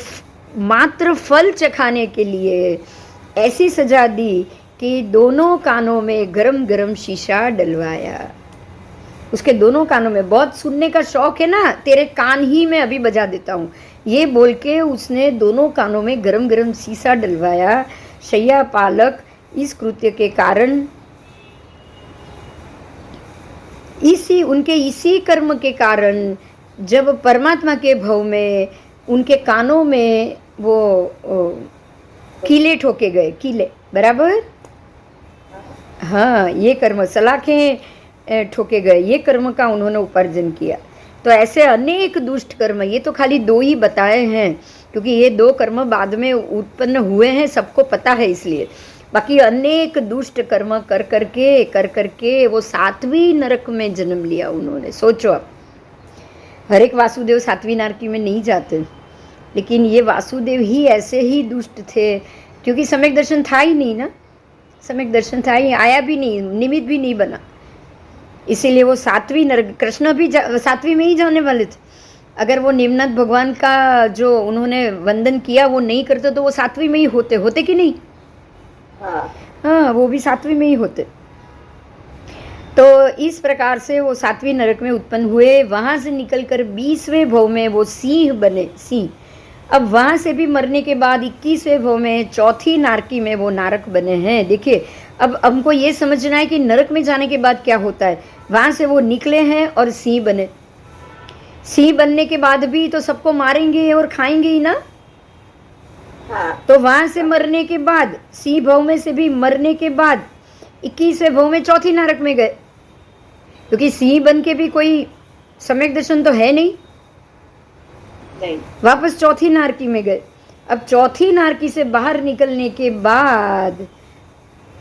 मात्र फल चखाने के लिए ऐसी सजा दी कि दोनों कानों में गरम गरम शीशा डलवाया। उसके दोनों कानों में, बहुत सुनने का शौक है ना, तेरे कान ही मैं अभी बजा देता हूँ, ये बोल के उसने दोनों कानों में गरम गरम शीशा डलवाया। शैया पालक इस कृत्य के कारण, इसी कर्म के कारण जब परमात्मा के भव में उनके कानों में वो कीले ठोके गए, कीले, बराबर? हाँ, ये कर्म, सलाखें ठोके गए, ये कर्म का उन्होंने उपार्जन किया। तो ऐसे अनेक दुष्ट कर्म, ये तो खाली 2 ही बताए हैं, क्योंकि ये 2 कर्म बाद में उत्पन्न हुए हैं, सबको पता है इसलिए। बाकी अनेक दुष्ट कर्म कर करके वो 7वीं नरक में जन्म लिया उन्होंने। सोचो आप, हर एक वासुदेव 7वीं नरक में नहीं जाते, लेकिन ये वासुदेव ही ऐसे ही दुष्ट थे, क्योंकि सम्यक दर्शन था ही नहीं ना, सम्यक दर्शन था ही, आया भी नहीं, निमित्त भी नहीं बना, इसीलिए वो 7वीं नरक, कृष्ण भी 7वीं में ही जाने वाले थे। अगर वो निमनाथ भगवान का जो उन्होंने वंदन किया वो नहीं करते तो वो 7वीं में ही होते कि नहीं? हाँ, वो भी 7वीं में ही होते। तो इस प्रकार से वो 7वीं नरक में उत्पन्न हुए। वहाँ से निकलकर 20वें भव में वो सिंह बने, सिंह। अब वहाँ से भी मरने के बाद 21वें भव में 4थी नारकी में वो नारक बने हैं। देखिए, अब हमको ये समझना है कि नरक में जाने के बाद क्या होता है। वहाँ से वो निकले हैं और सिंह बने। सिंह बनने के बाद भी तो सबको मारेंगे और खाएंगे ही ना। तो वहाँ से मरने के बाद, सिंह भव में से भी मरने के बाद 21वें भव में 4थी नरक में गए, क्योंकि सिंह बन के भी कोई सम्यक दर्शन तो है नहीं। वापस 4थी नारकी में गए। अब 4थी नारकी से बाहर निकलने के बाद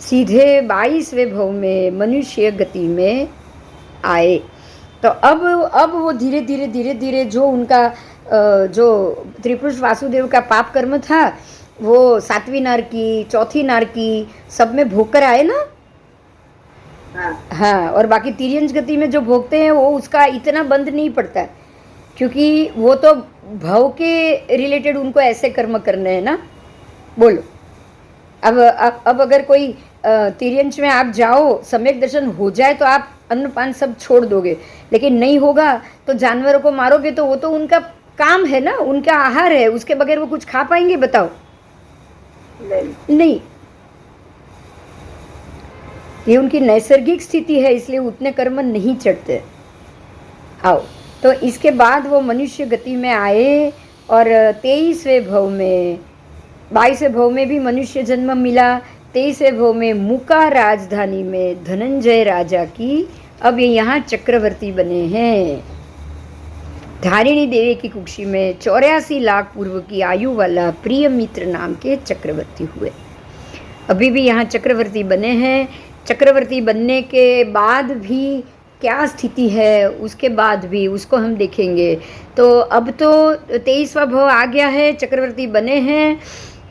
सीधे 22वें भव में मनुष्य गति में आए। तो अब वो धीरे धीरे जो उनका जो त्रिपुरुष वासुदेव का पाप कर्म था वो 7वीं नारकी, 4थी नारकी सब में भोग कर आए ना। हाँ, और बाकी तिर्यंश गति में जो भोगते हैं वो उसका इतना बंद नहीं पड़ता है, क्योंकि वो तो भव के रिलेटेड उनको ऐसे कर्म करने हैं ना। बोलो, अब अगर कोई तिर्यंश में आप जाओ, सम्यक दर्शन हो जाए तो आप अन्न पान सब छोड़ दोगे, लेकिन नहीं होगा तो जानवरों को मारोगे, तो वो तो उनका काम है ना, उनका आहार है, उसके बगैर वो कुछ खा पाएंगे? बताओ, नहीं। ये उनकी नैसर्गिक स्थिति है, इसलिए उतने कर्म नहीं चढ़ते। आओ, तो इसके बाद वो मनुष्य गति में आए और 23वें भव में, 22वें भव में भी मनुष्य जन्म मिला, 23वें भव में मुका राजधानी में धनंजय राजा की, अब ये यहाँ चक्रवर्ती बने हैं। धारिणी देवी की कुक्षी में 84 लाख पूर्व की आयु वाला प्रिय मित्र नाम के चक्रवर्ती हुए। अभी भी यहाँ चक्रवर्ती बने हैं। चक्रवर्ती बनने के बाद भी क्या स्थिति है, उसके बाद भी उसको हम देखेंगे। तो अब तो 23वां भव आ गया है, चक्रवर्ती बने हैं।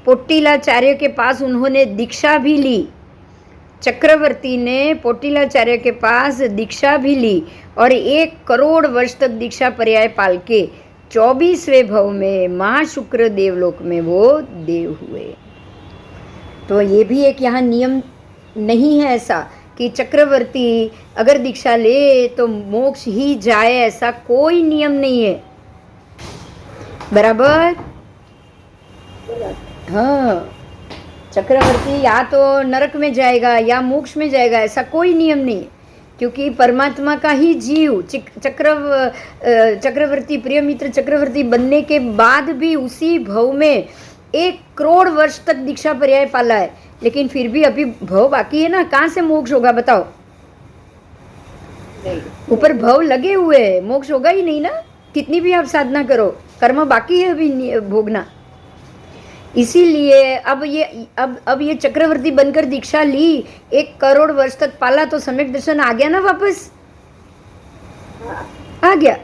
पोटिलाचार्य के पास उन्होंने दीक्षा भी ली। चक्रवर्ती ने पोटिलाचार्य के पास दीक्षा भी ली और 1 करोड़ वर्ष तक दीक्षा पर्याय पाल के 24वें भव में महाशुक्र देवलोक में वो देव हुए। तो ये भी एक यहाँ नियम नहीं है ऐसा कि चक्रवर्ती अगर दीक्षा ले तो मोक्ष ही जाए, ऐसा कोई नियम नहीं है। बराबर? हाँ, चक्रवर्ती या तो नरक में जाएगा या मोक्ष में जाएगा, ऐसा कोई नियम नहीं है। क्योंकि परमात्मा का ही जीव चक्रवर्ती, प्रिय मित्र चक्रवर्ती बनने के बाद भी उसी भव में 1 करोड़ वर्ष तक दीक्षा पर्याय पाला है, लेकिन फिर भी अभी भव बाकी है ना, कहाँ से मोक्ष होगा बताओ? ऊपर भव लगे हुए हैं, मोक्ष होगा ही नहीं ना, कितनी भी आप साधना करो, कर्म बाकी है अभी भोगना। इसीलिए अब ये चक्रवर्ती बनकर दीक्षा ली, 1 करोड़ वर्ष तक पाला, तो सम्यक दर्शन आ गया ना, वापस आ गया।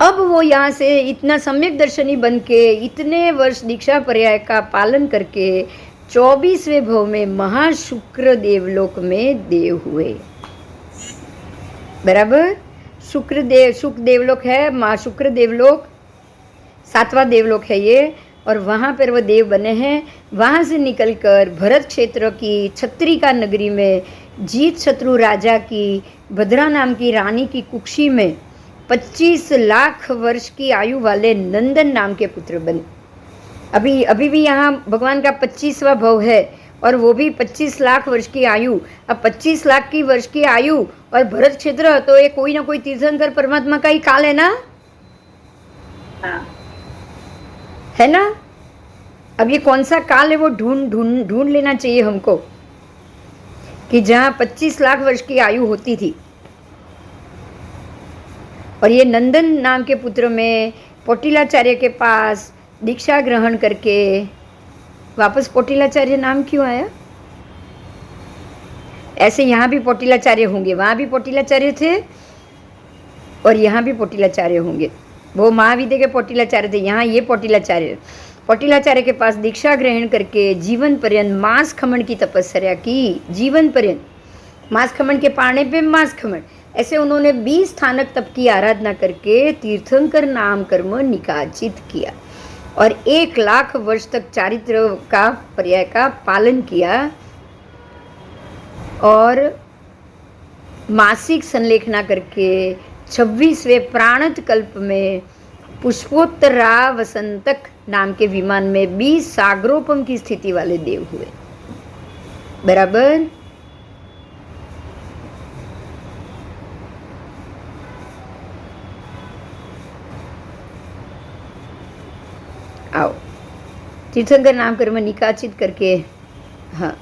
अब वो यहाँ से इतना सम्यक दर्शनी बन के इतने वर्ष दीक्षा पर्याय का पालन करके 24वें भव में महाशुक्र देवलोक में देव हुए। बराबर? शुक्र देवलोक है, महाशुक्र देवलोक 7वां देवलोक है ये, और वहाँ पर वो देव बने हैं। वहाँ से निकलकर भरत क्षेत्र की छत्रिका नगरी में जीत शत्रु राजा की भद्रा नाम की रानी की कुक्षी में 25 लाख वर्ष की आयु वाले नंदन नाम के पुत्र बने। अभी भी यहाँ भगवान का 25वां भव है और वो भी 25 लाख वर्ष की आयु। अब 25 लाख की वर्ष की आयु और भरत क्षेत्र, तो ये कोई ना कोई तीर्थंकर परमात्मा का ही काल है ना, है ना? अब ये कौन सा काल है वो ढूंढ लेना चाहिए हमको, कि जहाँ 25 लाख वर्ष की आयु होती थी। और ये नंदन नाम के पुत्र में पोटिलाचार्य के पास दीक्षा ग्रहण करके वापस पोटिलाचार्य नाम क्यों आया? ऐसे यहाँ भी पोटिलाचार्य होंगे, वहाँ भी पोटिलाचार्य थे और यहाँ भी पोटिलाचार्य होंगे। वो महाविद्य के पोटिलाचार्य थे, यहाँ ये पोटिलाचार्य के पास दीक्षा ग्रहण करके जीवन पर्यंत मांस खमन की तपस्या की। जीवन पर्यंत मांस खमन के पाने पे मांस खमन, ऐसे उन्होंने 20 स्थानक तप की आराधना करके तीर्थंकर नाम कर्म निकाचित किया और 1 लाख वर्ष तक चारित्र का पर्याय का पालन किया और मासिक संलेखना करके 26वें प्राणत कल्प में पुष्पोत्तरा वसंतक नाम के विमान में 20 सागरोपम की स्थिति वाले देव हुए। बराबर? आओ, तीर्थंकर नाम कर्म निकाचित करके, हाँ,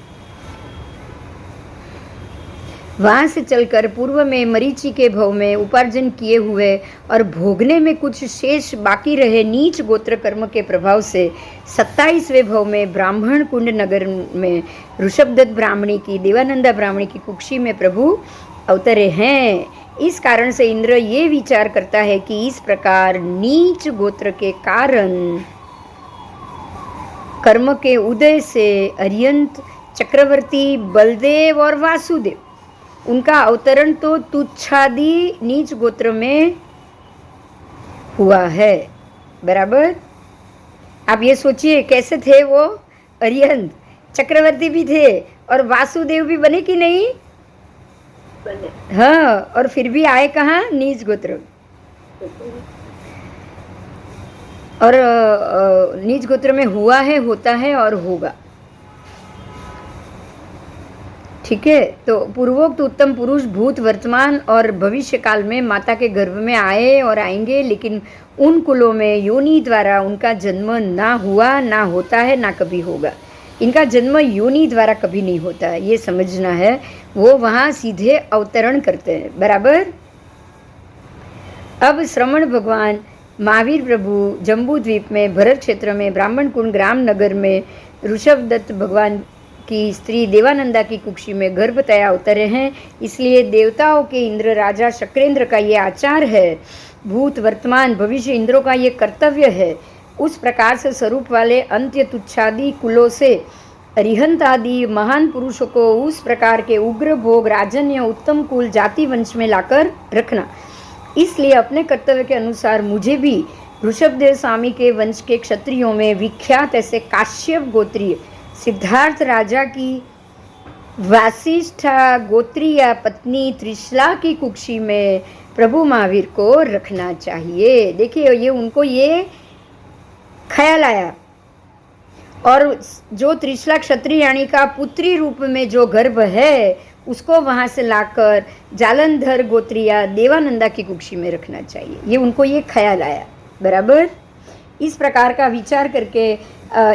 वहाँ से चलकर पूर्व में मरीचि के भव में उपार्जन किए हुए और भोगने में कुछ शेष बाकी रहे नीच गोत्र कर्म के प्रभाव से 27वें भव में ब्राह्मण कुंड नगर में ऋषभदत्त ब्राह्मणी की, देवानंदा ब्राह्मणी की कुक्षी में प्रभु अवतरे हैं। इस कारण से इंद्र ये विचार करता है कि इस प्रकार नीच गोत्र के कारण कर्म के उदय से अर्यंत चक्रवर्ती बलदेव और वासुदेव, उनका अवतरण तो तुच्छादि नीच गोत्र में हुआ है। बराबर? आप ये सोचिए कैसे थे वो अर्यंत, चक्रवर्ती भी थे और वासुदेव भी बने कि नहीं? बने। हाँ, और फिर भी आए कहाँ? नीच गोत्र। और नीच गोत्र में हुआ है, होता है और होगा। ठीक है, तो पूर्वोक्त उत्तम पुरुष भूत वर्तमान और भविष्य काल में माता के गर्भ में आए और आएंगे, लेकिन उन कुलों में योनि द्वारा उनका जन्म ना हुआ, ना होता है, ना कभी होगा। इनका जन्म योनि द्वारा कभी नहीं होता है, ये समझना है। वो वहाँ सीधे अवतरण करते हैं, बराबर। अब श्रवण भगवान महावीर प्रभु जम्बू द्वीप में भरत क्षेत्र में ब्राह्मण कुंड ग्राम नगर में ऋषभदत्त भगवान की स्त्री देवानंदा की कुक्षी में गर्भतया उतरे हैं। इसलिए देवताओं के इंद्र राजा शक्रेंद्र का ये आचार है, भूत वर्तमान भविष्य इंद्रों का ये कर्तव्य है। उस प्रकार से स्वरूप वाले अंत्य तुच्छादि कुलों से अरिहंत आदि महान पुरुषों को उस प्रकार के उग्र भोग राजन्य उत्तम कुल जाति वंश में लाकर रखना। इसलिए अपने कर्तव्य के अनुसार मुझे भी ऋषभदेव स्वामी के वंश के क्षत्रियों में विख्यात ऐसे काश्यप गोत्रीय सिद्धार्थ राजा की वासिष्ठा गोत्रीय पत्नी त्रिशला की कुक्षी में प्रभु महावीर को रखना चाहिए। देखिए, ये उनको ये ख्याल आया। और जो त्रिशला क्षत्रियाणी का पुत्री रूप में जो गर्भ है, उसको वहाँ से लाकर जालंधर गोत्रिया देवानंदा की कुक्षी में रखना चाहिए। ये उनको ये ख्याल आया, बराबर। इस प्रकार का विचार करके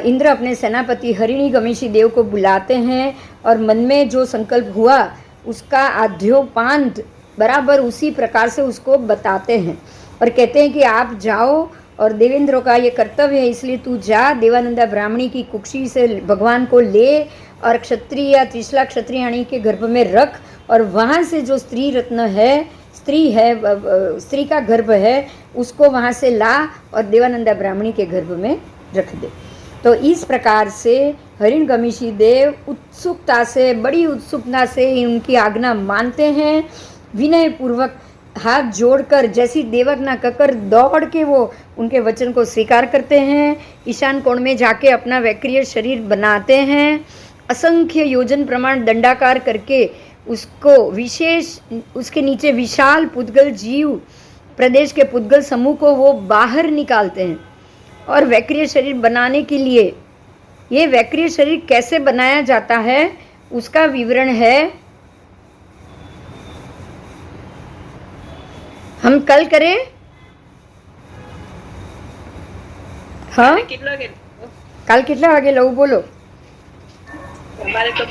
इंद्र अपने सेनापति हरिणी गमेशी देव को बुलाते हैं और मन में जो संकल्प हुआ उसका आद्योपांत बराबर उसी प्रकार से उसको बताते हैं और कहते हैं कि आप जाओ और देवेंद्रों का ये कर्तव्य है, इसलिए तू जा, देवानंदा ब्राह्मणी की कुक्षी से भगवान को ले और क्षत्रिय त्रिशला क्षत्रियाणी के गर्भ में रख, और वहाँ से जो स्त्री रत्न है, स्त्री का गर्भ है, उसको वहाँ से ला और देवानंदा ब्राह्मणी के गर्भ में रख दे। तो इस प्रकार से हरिण गमीशी देव उत्सुकता से, बड़ी उत्सुकता से उनकी आज्ञा मानते हैं। विनय पूर्वक हाथ जोड़कर जैसी देवज्ञा कहकर दौड़ के वो उनके वचन को स्वीकार करते हैं। ईशान कोण में जाके अपना वैक्रिय शरीर बनाते हैं, असंख्य योजन प्रमाण दंडाकार करके उसको विशेष, उसके नीचे विशाल पुद्गल जीव प्रदेश के पुद्गल समूह को वो बाहर निकालते हैं। और वैक्रिय शरीर बनाने के लिए, ये वैक्रिय शरीर कैसे बनाया जाता है उसका विवरण है, हम कल करें। हाँ, કેટલા વાગે કાલ કેટલા વાગે લઉં બોલો? તમારે તો